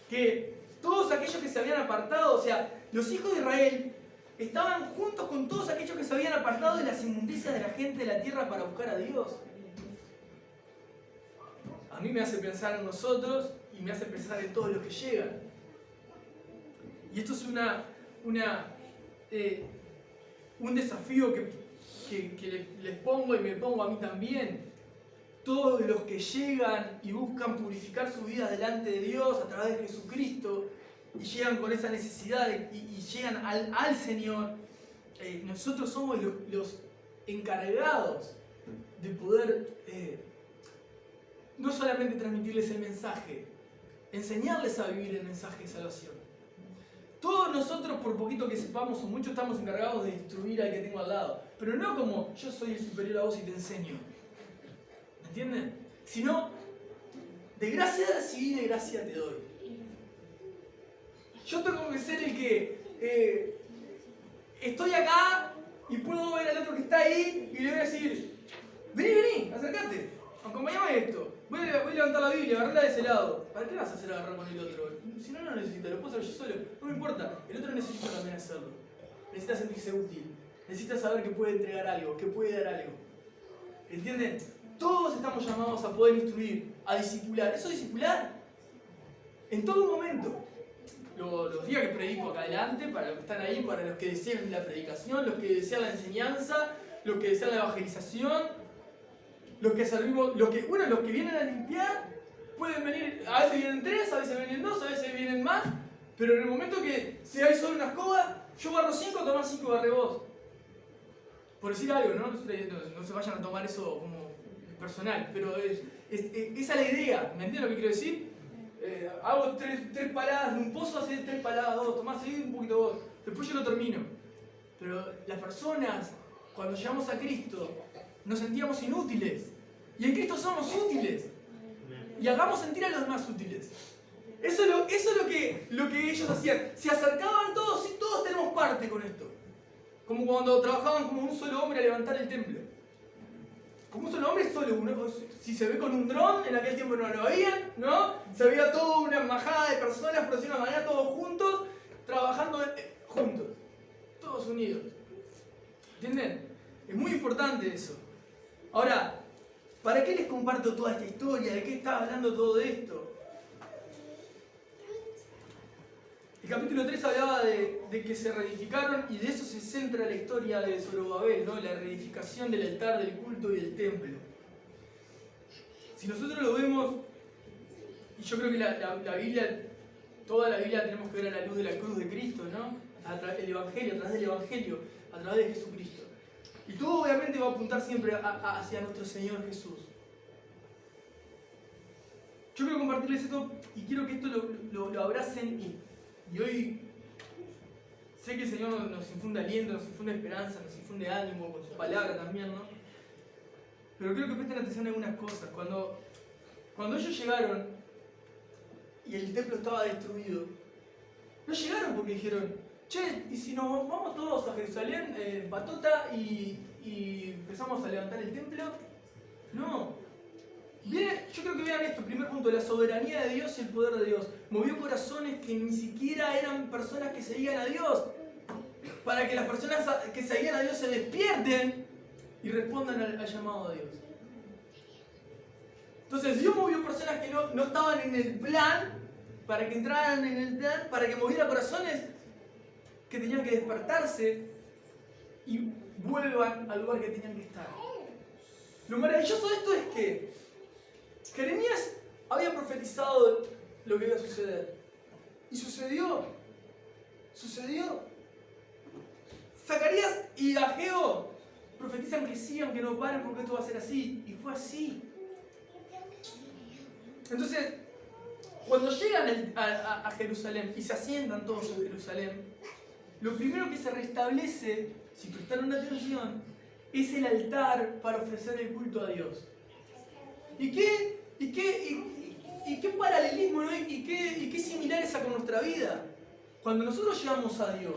que todos aquellos que se habían apartado, o sea, los hijos de Israel estaban juntos con todos aquellos que se habían apartado de las inmundicias de la gente de la tierra para buscar a Dios. A mí me hace pensar en nosotros y me hace pensar en todos los que llegan. Y esto es un desafío que les pongo y me pongo a mí también. Todos los que llegan y buscan purificar su vida delante de Dios a través de Jesucristo y llegan con esa necesidad y llegan al Señor, nosotros somos los encargados de poder no solamente transmitirles el mensaje, enseñarles a vivir el mensaje de salvación. Todos nosotros, por poquito que sepamos o mucho, estamos encargados de instruir al que tengo al lado. Pero no como yo soy el superior a vos y te enseño. ¿Me entienden? Sino De gracia recibí, de gracia te doy. Yo tengo que ser el que estoy acá y puedo ver al otro que está ahí y le voy a decir, vení, acércate, acompáñame a esto. Voy a levantar la Biblia, agarrarla de ese lado. ¿Para qué vas a hacer agarrar con el otro? Si no, no lo necesitas, lo puedo hacer yo solo. No me importa, el otro necesita también hacerlo. Necesita sentirse útil. Necesita saber que puede entregar algo, que puede dar algo. ¿Entienden? Todos estamos llamados a poder instruir, a discipular. ¿Eso es discipular? En todo momento. Los días que predico acá adelante, para los que están ahí, para los que desean la predicación, los que desean la enseñanza, los que desean la evangelización, los que servimos, los que vienen a limpiar, pueden venir, a veces vienen 3, a veces vienen 2, a veces vienen más, pero en el momento que si hay solo una escoba, yo barro 5, tomás 5, barre vos. Por decir algo, ¿no? No se vayan a tomar eso como personal, pero esa es la idea, ¿me entiendes lo que quiero decir? Hago 3 paladas de un pozo, hace 3 paladas, 2, tomás ahí un poquito vos, después yo lo termino. Pero las personas, cuando llegamos a Cristo, nos sentíamos inútiles. Y en Cristo somos útiles. Y hagamos sentir a los demás útiles. Eso es lo que ellos hacían. Se acercaban todos y todos tenemos parte con esto. Como cuando trabajaban como un solo hombre a levantar el templo. Como un solo hombre, solo uno. Si se ve con un dron, en aquel tiempo no lo veían, ¿no? Se veía toda una majada de personas, por decirlo de una manera, todos juntos, trabajando juntos. Todos unidos. ¿Entienden? Es muy importante eso. Ahora, ¿para qué les comparto toda esta historia? ¿De qué está hablando todo esto? El capítulo 3 hablaba de que se reedificaron y de eso se centra la historia de Zorobabel, ¿no? La reedificación del altar, del culto y del templo. Si nosotros lo vemos, y yo creo que la Biblia, toda la Biblia la tenemos que ver a la luz de la cruz de Cristo, ¿no? A través del Evangelio, a través de Jesucristo. Y todo obviamente va a apuntar siempre hacia nuestro Señor Jesús. Yo quiero compartirles esto y quiero que esto lo abracen y hoy sé que el Señor nos infunde aliento, nos infunde esperanza, nos infunde ánimo con su palabra también, ¿no? Pero quiero que presten atención a algunas cosas. Cuando ellos llegaron y el templo estaba destruido, no llegaron porque dijeron, che, ¿y si nos vamos todos a Jerusalén, patota, y empezamos a levantar el templo? No. Yo creo que vean esto, primer punto, la soberanía de Dios y el poder de Dios. Movió corazones que ni siquiera eran personas que seguían a Dios. Para que las personas que seguían a Dios se despierten y respondan al llamado de Dios. Entonces Dios movió personas que no estaban en el plan, para que entraran en el plan, para que moviera corazones que tenían que despertarse y vuelvan al lugar que tenían que estar. Lo maravilloso de esto es que Jeremías había profetizado lo que iba a suceder. Y sucedió. Zacarías y Ageo profetizan que sigan, que no paren porque esto va a ser así. Y fue así. Entonces, cuando llegan a Jerusalén y se asientan todos en Jerusalén, lo primero que se restablece, si prestaron atención, es el altar para ofrecer el culto a Dios. ¿Y qué paralelismo, ¿no? ¿Y qué similar es con nuestra vida? Cuando nosotros llegamos a Dios,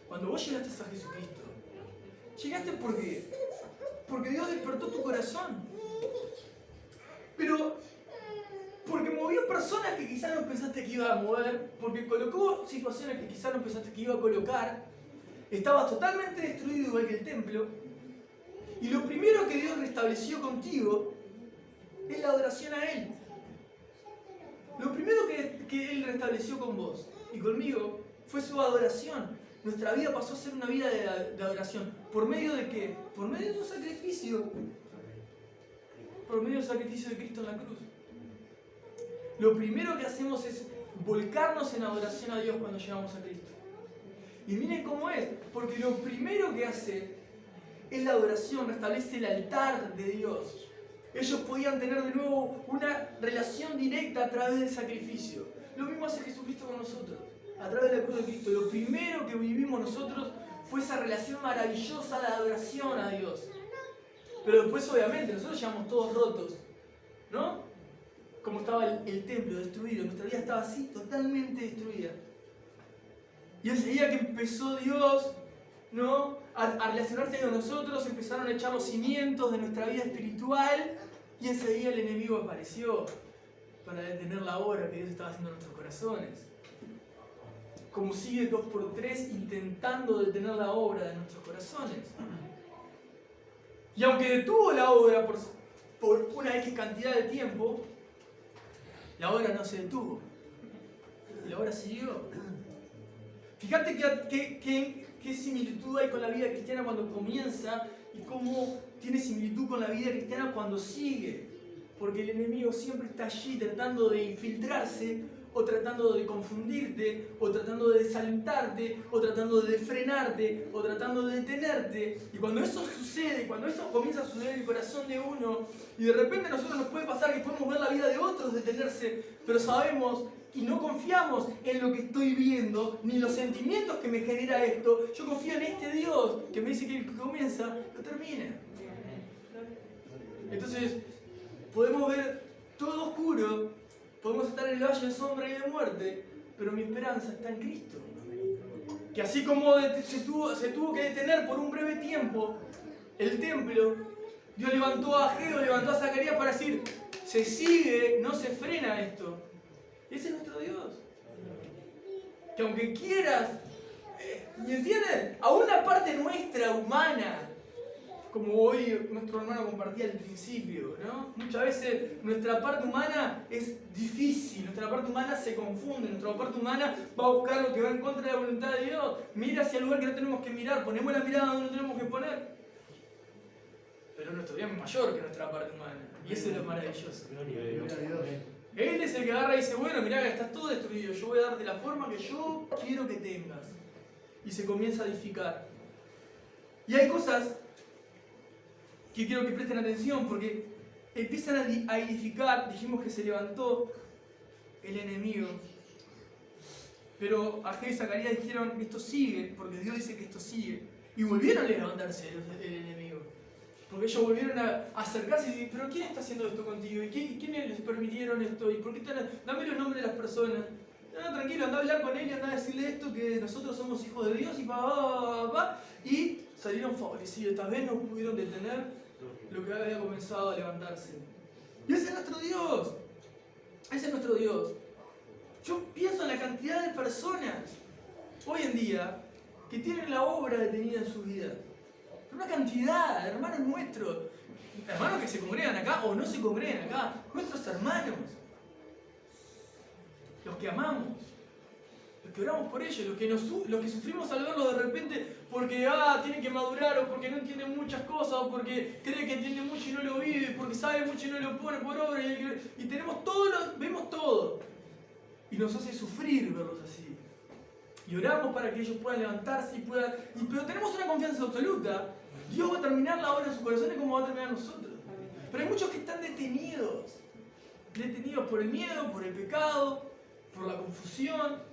cuando vos llegaste a Jesucristo, llegaste porque Dios despertó tu corazón. Pero porque movió personas que quizás no pensaste que iba a mover, porque colocó situaciones que quizás no pensaste que iba a colocar, estabas totalmente destruido igual que el templo, y lo primero que Dios restableció contigo es la adoración a Él. Lo primero que Él restableció con vos y conmigo fue su adoración. Nuestra vida pasó a ser una vida de adoración. ¿Por medio de qué? Por medio de un sacrificio. Por medio del sacrificio de Cristo en la cruz. Lo primero que hacemos es volcarnos en adoración a Dios cuando llegamos a Cristo. Y miren cómo es, porque lo primero que hace es la adoración, restablece el altar de Dios. Ellos podían tener de nuevo una relación directa a través del sacrificio. Lo mismo hace Jesucristo con nosotros, a través de la cruz de Cristo. Lo primero que vivimos nosotros fue esa relación maravillosa de adoración a Dios. Pero después, obviamente, nosotros llegamos todos rotos, ¿no? como estaba el templo destruido, nuestra vida estaba así, totalmente destruida. Y enseguida que empezó Dios, ¿no?, a relacionarse con nosotros, empezaron a echar los cimientos de nuestra vida espiritual, y enseguida el enemigo apareció para detener la obra que Dios estaba haciendo en nuestros corazones. Como sigue 2x3 intentando detener la obra de nuestros corazones. Y aunque detuvo la obra por una X cantidad de tiempo, la obra no se detuvo. Y la obra siguió. Fíjate qué similitud hay con la vida cristiana cuando comienza y cómo tiene similitud con la vida cristiana cuando sigue. Porque el enemigo siempre está allí tratando de infiltrarse, o tratando de confundirte, o tratando de desalentarte, o tratando de frenarte, o tratando de detenerte. Y cuando eso sucede, cuando eso comienza a suceder en el corazón de uno, y de repente a nosotros nos puede pasar que podemos ver la vida de otros detenerse, pero sabemos y no confiamos en lo que estoy viendo, ni en los sentimientos que me genera esto. Yo confío en este Dios que me dice que el que comienza, lo termina. Entonces, podemos ver todo oscuro, podemos estar en el valle de sombra y de muerte, pero mi esperanza está en Cristo. Que así como se tuvo que detener por un breve tiempo el templo, Dios levantó a Ageo, levantó a Zacarías para decir, se sigue, no se frena esto. Y ese es nuestro Dios. Que aunque quieras, ¿me entienden? A una parte nuestra humana, como hoy nuestro hermano compartía al principio, ¿no? Muchas veces nuestra parte humana es difícil, nuestra parte humana se confunde, nuestra parte humana va a buscar lo que va en contra de la voluntad de Dios, mira hacia el lugar que no tenemos que mirar, ponemos la mirada donde no tenemos que poner. Pero nuestro Dios es mayor que nuestra parte humana, y eso es lo maravilloso. Él es el que agarra y dice, bueno, mirá, estás todo destruido, yo voy a darte la forma que yo quiero que tengas. Y se comienza a edificar. Y hay cosas que quiero que presten atención, porque empiezan a edificar. Dijimos que se levantó el enemigo, pero Ageo y Zacarías dijeron, esto sigue, porque Dios dice que esto sigue, y volvieron a levantarse el enemigo, porque ellos volvieron a acercarse y decir, pero ¿quién está haciendo esto contigo? ¿Y quiénes les permitieron esto? ¿Y por qué dame los nombres de las personas? No, tranquilo, anda a hablar con él y anda a decirle esto, que nosotros somos hijos de Dios, y salieron favorecidos. Esta vez no pudieron detener lo que había comenzado a levantarse. Y ese es nuestro Dios. Ese es nuestro Dios. Yo pienso en la cantidad de personas hoy en día que tienen la obra detenida en su vida. Una cantidad de hermanos nuestros. Hermanos que se congregan acá o no se congregan acá. Nuestros hermanos. Los que amamos. Los que oramos por ellos. Los que sufrimos al verlos de repente porque tiene que madurar, o porque no entiende muchas cosas, o porque cree que entiende mucho y no lo vive, porque sabe mucho y no lo pone por obra, y tenemos todo, vemos todo. Y nos hace sufrir verlos así. Y oramos para que ellos puedan levantarse pero tenemos una confianza absoluta. Dios va a terminar la obra en sus corazones como va a terminar nosotros. Pero hay muchos que están detenidos por el miedo, por el pecado, por la confusión.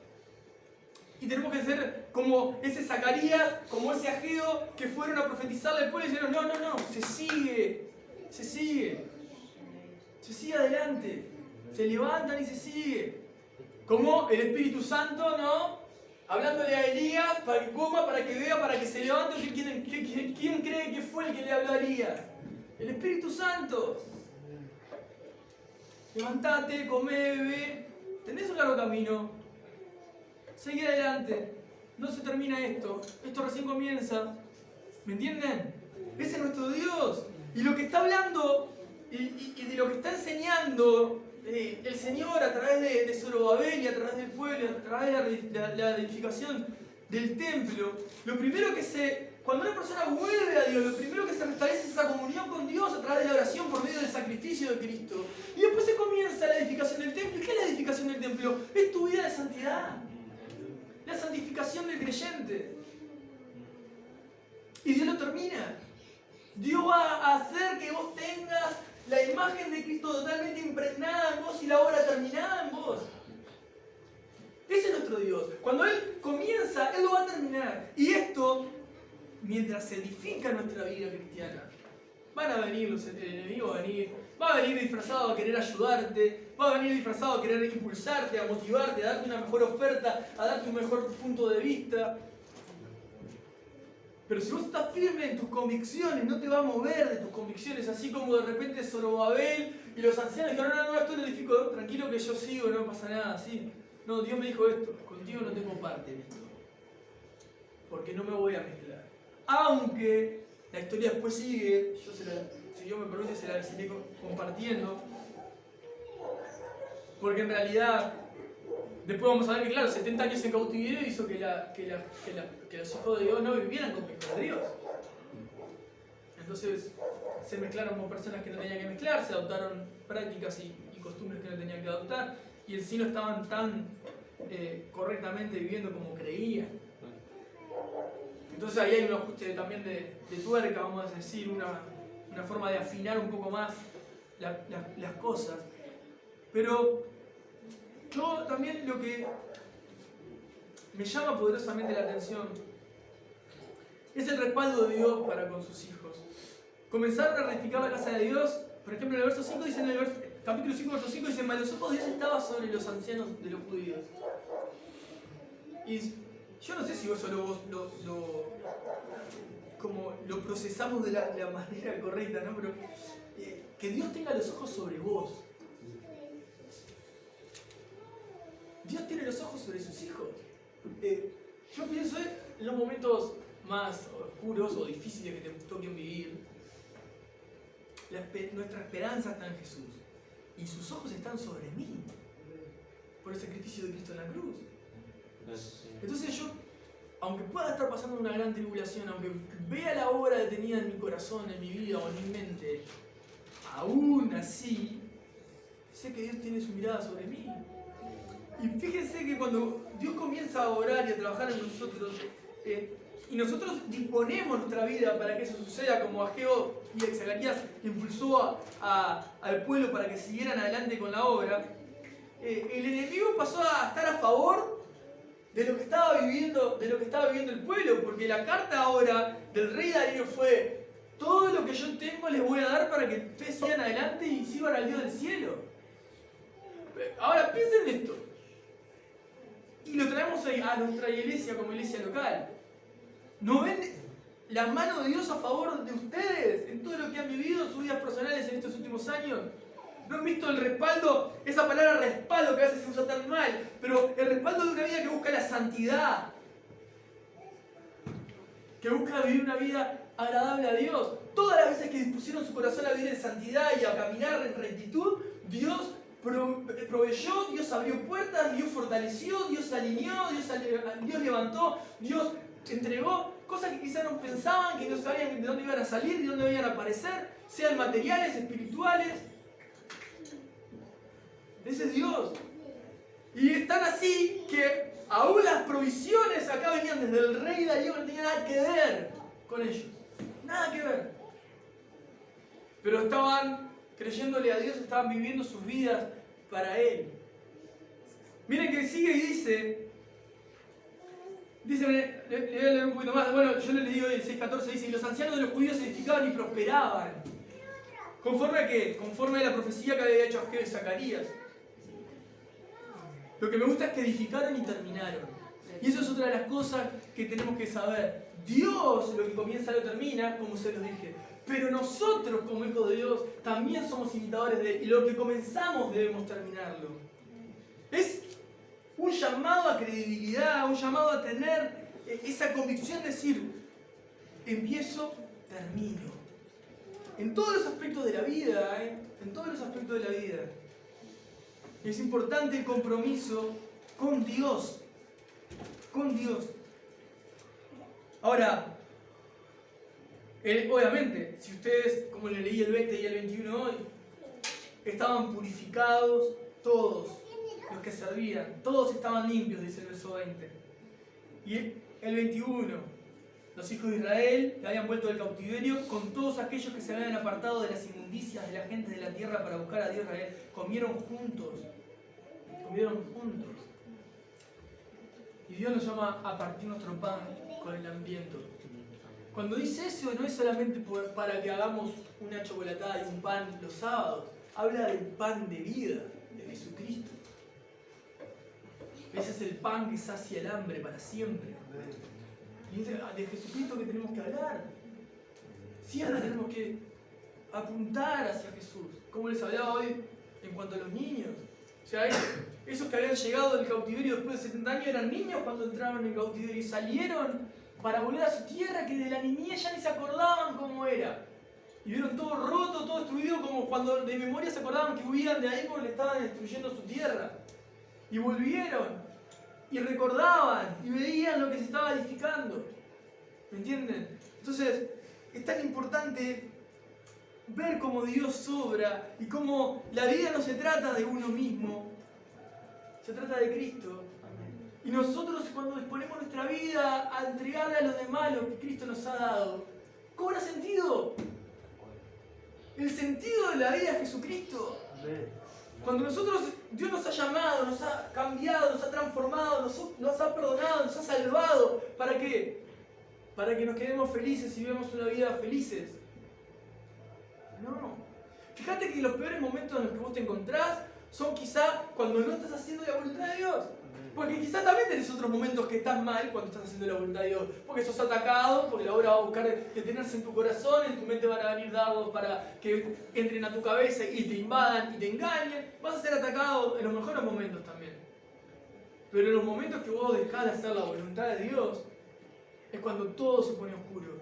Y tenemos que ser como ese Zacarías, como ese Ageo, que fueron a profetizarle al pueblo y dijeron, no, se sigue adelante, se levantan y se sigue. Como el Espíritu Santo, ¿no? Hablándole a Elías para que coma, para que vea, para que se levante. ¿Quién cree que fue el que le habló a Elías? El Espíritu Santo. Levantate, come, bebe. Tenés un largo camino. Seguí adelante. No se termina esto. Esto recién comienza. ¿Me entienden? Ese es nuestro Dios. Y lo que está hablando y de lo que está enseñando el Señor a través de Zorobabel y a través del pueblo, a través de la edificación del templo, lo primero cuando una persona vuelve a Dios, lo primero que se restablece es esa comunión con Dios a través de la oración por medio del sacrificio de Cristo. Y después se comienza la edificación del templo. ¿Y qué es la edificación del templo? Es tu vida de santidad. La santificación del creyente. Y Dios lo termina. Dios va a hacer que vos tengas la imagen de Cristo totalmente impregnada en vos y la obra terminada en vos. Ese es nuestro Dios. Cuando Él comienza, Él lo va a terminar. Y esto, mientras se edifica nuestra vida cristiana, van a venir los enemigos, va a venir disfrazado a querer ayudarte, va a venir disfrazado a querer impulsarte, a motivarte, a darte una mejor oferta, a darte un mejor punto de vista. Pero si vos estás firme en tus convicciones, no te va a mover de tus convicciones, así como de repente Zorobabel y los ancianos dijeron, no, esto lo edifico, tranquilo que yo sigo, no pasa nada, así. No, Dios me dijo esto, contigo no tengo parte en esto, porque no me voy a mezclar. Aunque la historia después sigue, si Dios me permite se la seguiré compartiendo, porque en realidad después vamos a ver que, claro, 70 años en cautiverio hizo que los hijos de Dios no vivieran como hijos de Dios. Entonces se mezclaron con personas que no tenían que mezclarse, adoptaron prácticas y costumbres que no tenían que adoptar, y en sí no estaban tan correctamente viviendo como creían. Entonces ahí hay un ajuste también de tuerca, vamos a decir, una forma de afinar un poco más las cosas. Pero yo también lo que me llama poderosamente la atención es el respaldo de Dios para con sus hijos. Comenzaron a reedificar la casa de Dios, por ejemplo en el verso 5 dice, en el capítulo 5, verso 5 dice, mas los ojos de Dios estaba sobre los ancianos de los judíos. Y yo no sé si vos solo lo procesamos de la manera correcta, ¿no? Pero que Dios tenga los ojos sobre vos. Dios tiene los ojos sobre sus hijos. Yo pienso en los momentos más oscuros o difíciles que te toquen vivir. Nuestra esperanza está en Jesús. Y sus ojos están sobre mí. Por el sacrificio de Cristo en la cruz. Entonces yo, aunque pueda estar pasando una gran tribulación, aunque vea la obra detenida en mi corazón, en mi vida o en mi mente, aún así, sé que Dios tiene su mirada sobre mí. Y fíjense que cuando Dios comienza a orar y a trabajar en nosotros, y nosotros disponemos nuestra vida para que eso suceda, como Ageo y Zacarías impulsó al pueblo para que siguieran adelante con la obra, el enemigo pasó a estar a favor de lo que estaba viviendo el pueblo, porque la carta ahora del rey Darío fue: todo lo que yo tengo les voy a dar para que ustedes sigan adelante y sirvan al Dios del cielo. Ahora piensen en esto. Y lo traemos a nuestra iglesia como iglesia local. ¿No ven la mano de Dios a favor de ustedes en todo lo que han vivido en sus vidas personales en estos últimos años? ¿No han visto el respaldo? Esa palabra respaldo que a veces se usa tan mal, pero el respaldo de una vida que busca la santidad, que busca vivir una vida agradable a Dios. Todas las veces que dispusieron su corazón a vivir en santidad y a caminar en rectitud, Dios proveyó, Dios abrió puertas, Dios fortaleció, Dios alineó, Dios levantó, Dios entregó cosas que quizás no pensaban, que no sabían de dónde iban a salir, de dónde iban a aparecer, sean materiales, espirituales. Ese es Dios. Y es tan así que aún las provisiones acá venían desde el rey Darío, que no tenía nada que ver con ellos. Nada que ver. Pero estaban creyéndole a Dios, estaban viviendo sus vidas para Él. Miren que sigue y dice, le voy a leer un poquito más. Bueno, yo le digo el 6:14, dice: y los ancianos de los judíos se edificaban y prosperaban. ¿Conforme a qué? Conforme a la profecía que había hecho Ageo y Zacarías. Lo que me gusta es que edificaron y terminaron. Y eso es otra de las cosas que tenemos que saber. Dios lo que comienza lo termina, como se los dije. Pero nosotros como hijos de Dios también somos imitadores de Él. Y lo que comenzamos debemos terminarlo. Es un llamado a credibilidad, un llamado a tener esa convicción de decir: empiezo, termino. En todos los aspectos de la vida, en todos los aspectos de la vida. Es importante el compromiso con Dios. Con Dios. Ahora, obviamente, si ustedes, como le leí el 20 y el 21 hoy, estaban purificados todos los que servían, todos estaban limpios, dice el verso 20. Y el 21, los hijos de Israel que habían vuelto del cautiverio, con todos aquellos que se habían apartado de las inmundicias de la gente de la tierra para buscar a Dios Israel, comieron juntos. Comieron juntos. Y Dios nos llama a partir nuestro pan con el hambriento, Cuando dice eso, no es solamente para que hagamos una chocolatada y un pan los sábados. Habla del pan de vida, de Jesucristo. Ese es el pan que sacia el hambre para siempre. Y es de Jesucristo que tenemos que hablar. Siempre tenemos que apuntar hacia Jesús. Como les hablaba hoy en cuanto a los niños. O sea, esos que habían llegado del cautiverio después de 70 años eran niños cuando entraron en el cautiverio y salieron para volver a su tierra, que de la niñez ya ni se acordaban cómo era. Y vieron todo roto, todo destruido, como cuando de memoria se acordaban que huían de ahí porque le estaban destruyendo su tierra. Y volvieron, y recordaban, y veían lo que se estaba edificando. ¿Me entienden? Entonces, es tan importante ver cómo Dios obra y cómo la vida no se trata de uno mismo, se trata de Cristo. Y nosotros cuando disponemos nuestra vida a entregarle a los demás lo que Cristo nos ha dado, cobra sentido. El sentido de la vida es Jesucristo. Cuando Dios nos ha llamado, nos ha cambiado, nos ha transformado, nos ha perdonado, nos ha salvado, ¿para qué? Para que nos quedemos felices y vivamos una vida felices. No. Fíjate que los peores momentos en los que vos te encontrás son quizá cuando no estás haciendo la voluntad de Dios. Porque quizás también tenés otros momentos que estás mal cuando estás haciendo la voluntad de Dios. Porque sos atacado, porque la obra va a buscar detenerse en tu corazón, en tu mente van a venir dardos para que entren a tu cabeza y te invadan y te engañen. Vas a ser atacado en los mejores momentos también. Pero en los momentos que vos dejás de hacer la voluntad de Dios, es cuando todo se pone oscuro.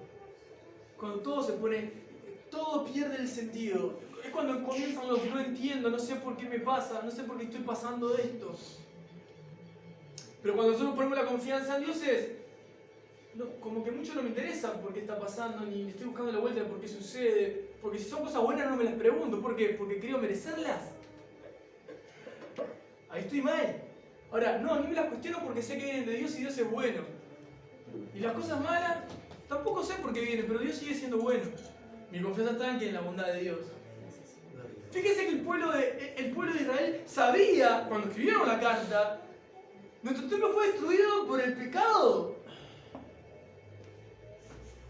Cuando todo pierde el sentido. Es cuando comienzan los no entiendo, no sé por qué me pasa, no sé por qué estoy pasando esto. Pero cuando nosotros ponemos la confianza en Dios como que mucho no me interesa por qué está pasando, ni estoy buscando la vuelta de por qué sucede. Porque si son cosas buenas no me las pregunto. ¿Por qué? Porque creo merecerlas. Ahí estoy mal. Ahora, no, ni me las cuestiono porque sé que vienen de Dios y Dios es bueno. Y las cosas malas, tampoco sé por qué vienen, pero Dios sigue siendo bueno. Mi confianza está en la bondad de Dios. Fíjense que el pueblo de Israel sabía, cuando escribieron la carta, nuestro templo fue destruido por el pecado.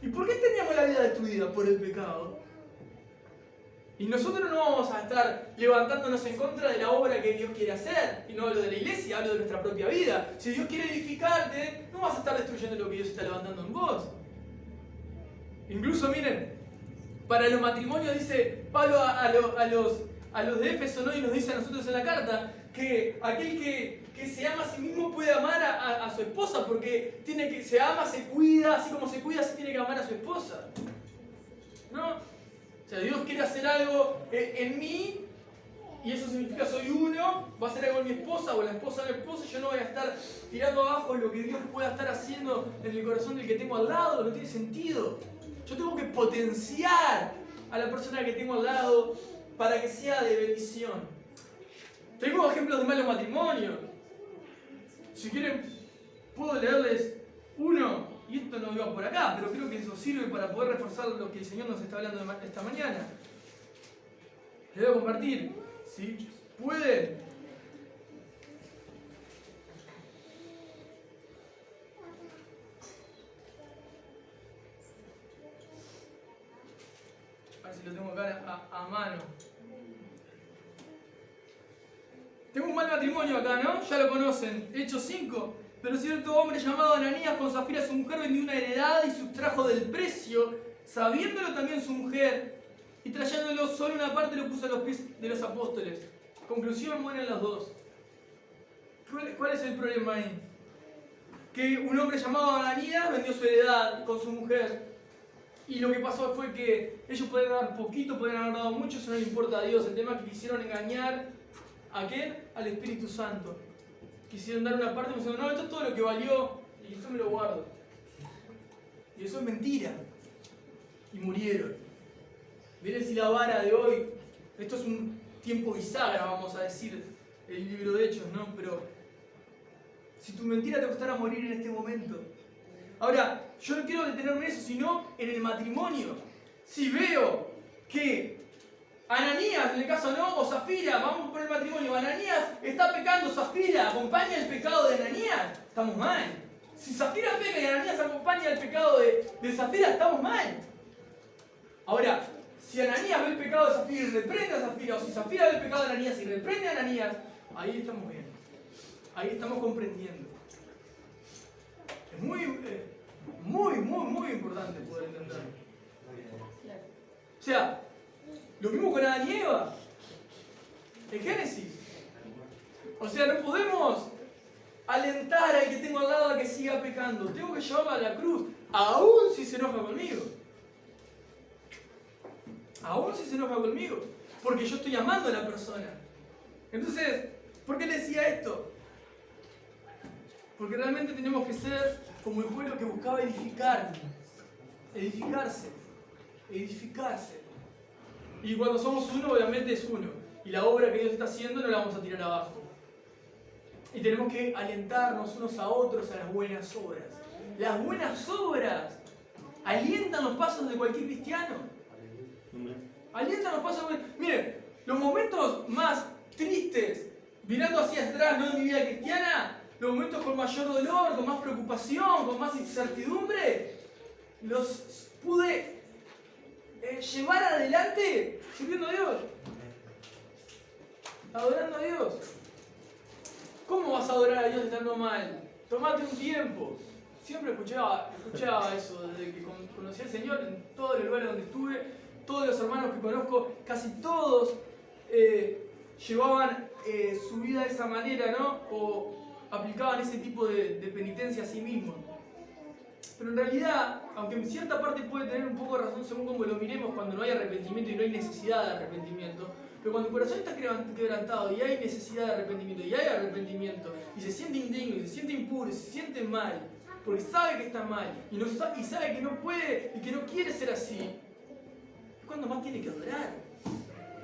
¿Y por qué teníamos la vida destruida? Por el pecado. Y nosotros no vamos a estar levantándonos en contra de la obra que Dios quiere hacer. Y no hablo de la iglesia, hablo de nuestra propia vida. Si Dios quiere edificarte, no vas a estar destruyendo lo que Dios está levantando en vos. Incluso miren, para los matrimonios dice Pablo a los de Éfeso, ¿no? Y nos dice a nosotros en la carta que aquel que se ama a sí mismo puede amar a su esposa, porque se ama, se cuida, así como se cuida, así tiene que amar a su esposa. ¿No? O sea, Dios quiere hacer algo en mí, y eso significa soy uno, va a hacer algo en mi esposa o la esposa en mi esposa, y yo no voy a estar tirando abajo lo que Dios pueda estar haciendo en el corazón del que tengo al lado, no tiene sentido. Yo tengo que potenciar a la persona que tengo al lado para que sea de bendición. Tengo ejemplos de malos matrimonios. Si quieren, puedo leerles uno, y esto no iba por acá, pero creo que eso sirve para poder reforzar lo que el Señor nos está hablando esta mañana. Les voy a compartir, si pueden. A ver si lo tengo acá a mano. Tengo un mal matrimonio acá, ¿no? Ya lo conocen. Hechos 5. Pero cierto hombre llamado Ananías con Zafira su mujer vendió una heredad y sustrajo del precio, sabiéndolo también su mujer, y trayéndolo solo una parte lo puso a los pies de los apóstoles. Conclusión, mueren los dos. ¿Cuál es el problema ahí? Que un hombre llamado Ananías vendió su heredad con su mujer. Y lo que pasó fue que ellos podían dar poquito, podían haber dado mucho, eso no le importa a Dios. El tema es que quisieron engañar ¿a quién? Al Espíritu Santo. Quisieron dar una parte y me dijeron, no, esto es todo lo que valió y esto me lo guardo. Y eso es mentira. Y murieron. Miren si la vara de hoy, esto es un tiempo bisagra, vamos a decir, el libro de Hechos, ¿no? Pero si tu mentira te costara morir en este momento. Ahora, yo no quiero detenerme en eso, sino en el matrimonio. Si veo que Ananías, en el caso no, o Zafira, vamos por el matrimonio, Ananías está pecando, Zafira acompaña el pecado de Ananías, estamos mal. Si Zafira peca y Ananías acompaña el pecado de de Zafira estamos mal. Ahora, si Ananías ve el pecado de Zafira y reprende a Zafira, o si Zafira ve el pecado de Ananías y reprende a Ananías, ahí estamos bien. Ahí estamos comprendiendo. Es muy importante poder entenderlo. O sea, lo mismo con Adán y Eva. En Génesis. O sea, no podemos alentar al que tengo al lado a que siga pecando. Tengo que llevarlo a la cruz, aún si se enoja conmigo. Aún si se enoja conmigo. Porque yo estoy amando a la persona. Entonces, ¿por qué le decía esto? Porque realmente tenemos que ser como el pueblo que buscaba edificarse. Y cuando somos uno, obviamente es uno. Y la obra que Dios está haciendo no la vamos a tirar abajo. Y tenemos que alentarnos unos a otros a las buenas obras. Las buenas obras alientan los pasos de cualquier cristiano. Alientan los pasos de... Miren, los momentos más tristes, mirando hacia atrás, ¿no?, de mi vida cristiana, los momentos con mayor dolor, con más preocupación, con más incertidumbre, los pude llevar adelante sirviendo a Dios, adorando a Dios. ¿Cómo vas a adorar a Dios estando mal? Tomate un tiempo. Siempre escuchaba eso, desde que conocí al Señor, en todos los lugares donde estuve, todos los hermanos que conozco, casi todos llevaban su vida de esa manera, ¿no? O aplicaban ese tipo de penitencia a sí mismos. Pero en realidad, aunque en cierta parte puede tener un poco de razón según como lo miremos cuando no hay arrepentimiento y no hay necesidad de arrepentimiento, pero cuando el corazón está quebrantado y hay necesidad de arrepentimiento y hay arrepentimiento y se siente indigno, y se siente impuro, y se siente mal, porque sabe que está mal y sabe que no puede y que no quiere ser así, es cuando más tiene que adorar.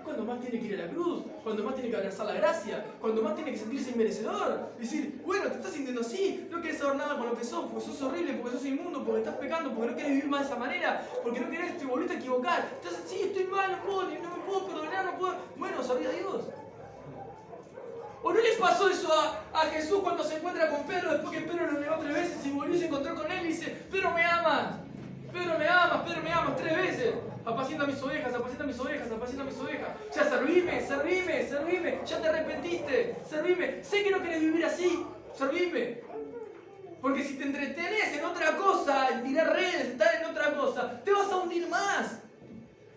Cuando más tiene que ir a la cruz, cuando más tiene que abrazar la gracia, cuando más tiene que sentirse inmerecedor. Decir, bueno, te estás sintiendo así, no querés saber nada con lo que sos, porque sos horrible, porque sos inmundo, porque estás pecando, porque no querés vivir más de esa manera, porque no querés, te volviste a equivocar. Estás así, estoy mal, no me puedo perdonar, no puedo. Bueno, sabía a Dios. ¿O no les pasó eso a Jesús cuando se encuentra con Pedro, después que Pedro lo negó 3 veces y volvió y se encontró con él y dice, Pedro, me amas? Pedro, me amas, 3 veces. Apacienta mis ovejas, apacienta mis ovejas, apacienta mis ovejas. O sea, servime, ya te arrepentiste, servime. Sé que no querés vivir así, servime. Porque si te entretenés en otra cosa, en tirar redes, estar en otra cosa, te vas a hundir más.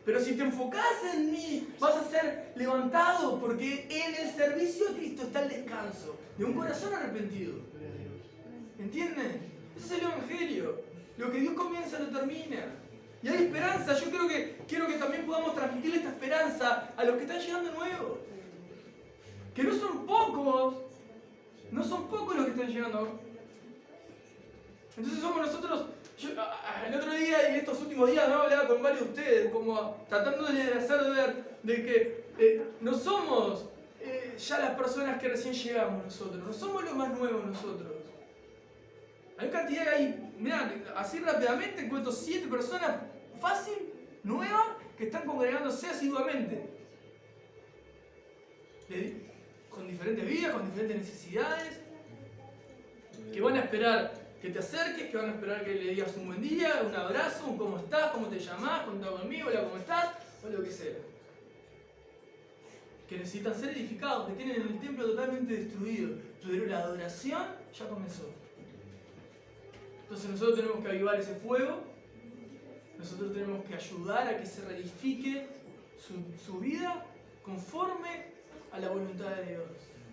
Pero si te enfocás en mí, vas a ser levantado, porque en el servicio a Cristo está el descanso de un corazón arrepentido. ¿Entienden? Ese es el Evangelio. Lo que Dios comienza lo termina. Y hay esperanza. Yo quiero que también podamos transmitirle esta esperanza a los que están llegando nuevos. Que no son pocos los que están llegando. Entonces somos nosotros. El otro día y estos últimos días, ¿no?, hablaba con varios de ustedes, como tratando de hacer ver de que no somos ya las personas que recién llegamos nosotros, no somos los más nuevos nosotros. Hay cantidad mirá, así rápidamente encuentro 7 personas fácil, nuevas, que están congregándose asiduamente. Con diferentes vidas, con diferentes necesidades, que van a esperar que te acerques, que van a esperar que le digas un buen día, un abrazo, un cómo estás, cómo te llamás, contá conmigo, hola, cómo estás, o lo que sea. Que necesitan ser edificados, que tienen el templo totalmente destruido, pero la adoración ya comenzó. Entonces nosotros tenemos que avivar ese fuego, nosotros tenemos que ayudar a que se reedifique su vida conforme a la voluntad de Dios.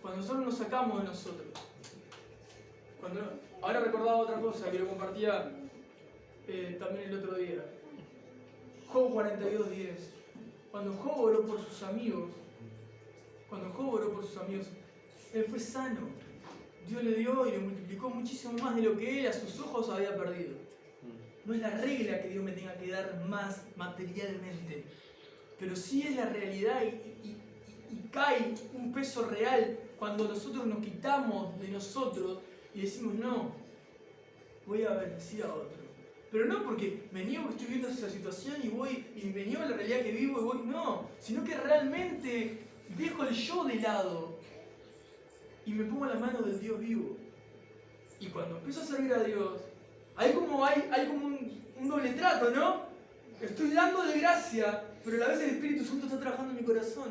Cuando nosotros nos sacamos de nosotros. Ahora recordaba otra cosa que lo compartía también el otro día. Job 42:10. Cuando Job oró por sus amigos, él fue sano. Dios le dio y le multiplicó muchísimo más de lo que él a sus ojos había perdido. No es la regla que Dios me tenga que dar más materialmente, pero sí es la realidad y cae un peso real cuando nosotros nos quitamos de nosotros y decimos, no, voy a bendecir a otro. Pero no porque me niego que estoy viendo esa situación y me niego a la realidad que vivo y voy, no, sino que realmente dejo el yo de lado y me pongo en la mano del Dios vivo. Y cuando empiezo a servir a Dios, hay como un doble trato, ¿no? Estoy dando de gracia, pero a la vez el Espíritu Santo está trabajando en mi corazón.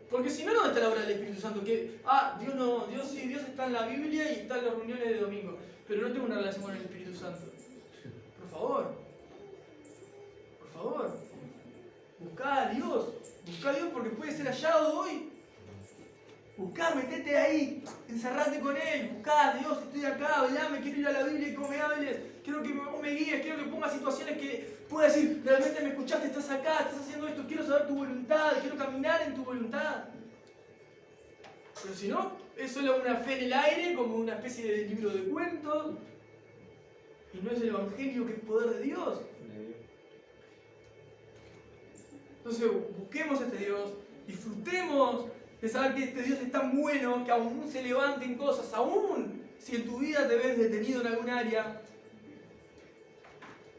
Porque si no, ¿dónde está la obra del Espíritu Santo? Que, Dios no, Dios sí, Dios está en la Biblia y está en las reuniones de domingo, pero no tengo una relación con el Espíritu Santo. Por favor, buscá a Dios porque puede ser hallado hoy. Buscá, metete ahí, encerrate con Él, buscá a Dios, estoy acá, hablame, quiero ir a la Biblia y que vos me hables, quiero que vos me guíes, quiero que pongas situaciones que pueda decir, realmente me escuchaste, estás acá, estás haciendo esto, quiero saber tu voluntad, quiero caminar en tu voluntad. Pero si no, es solo una fe en el aire, como una especie de libro de cuentos, y no es el Evangelio que es poder de Dios. Entonces, busquemos a este Dios, disfrutemos de saber que este Dios es tan bueno que aún se levanten cosas, aún si en tu vida te ves detenido en algún área.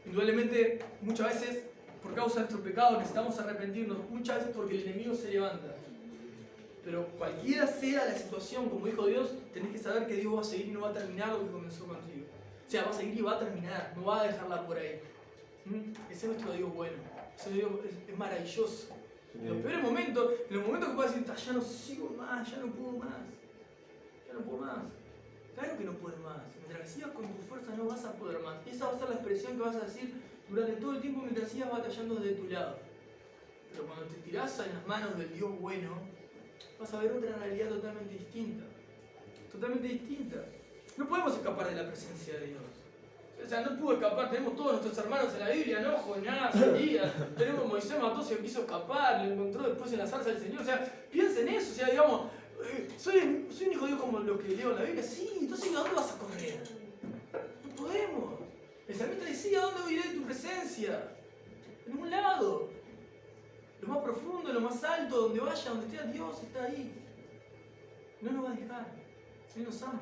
Indudablemente, muchas veces, por causa de nuestro pecado, necesitamos arrepentirnos, muchas veces porque el enemigo se levanta. Pero cualquiera sea la situación, como dijo Dios, tenés que saber que Dios va a seguir y no va a terminar lo que comenzó contigo. O sea, va a seguir y va a terminar, no va a dejarla por ahí. Ese es nuestro Dios bueno, ese Dios es maravilloso. En los peores momentos, en los momentos que puedas decir, ya no sigo más, ya no puedo más. Claro que no puedes más. Mientras sigas con tu fuerza no vas a poder más. Esa va a ser la expresión que vas a decir durante todo el tiempo mientras sigas batallando desde tu lado. Pero cuando te tirás en las manos del Dios bueno, vas a ver otra realidad totalmente distinta. Totalmente distinta. No podemos escapar de la presencia de Dios. O sea, no pudo escapar. Tenemos todos nuestros hermanos en la Biblia, ¿no? Jonás, Elías. Tenemos Moisés mató, se quiso escapar, lo encontró después en la zarza del Señor. O sea, piensen en eso. O sea, digamos, ¿soy un hijo de Dios como lo que leo en la Biblia? Sí, entonces ¿a dónde vas a correr? No podemos. El salmista decía, ¿a dónde iré de tu presencia? En ningún lado. Lo más profundo, lo más alto, donde vaya, donde esté Dios, está ahí. No nos va a dejar. Él nos ama.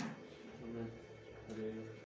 Amén.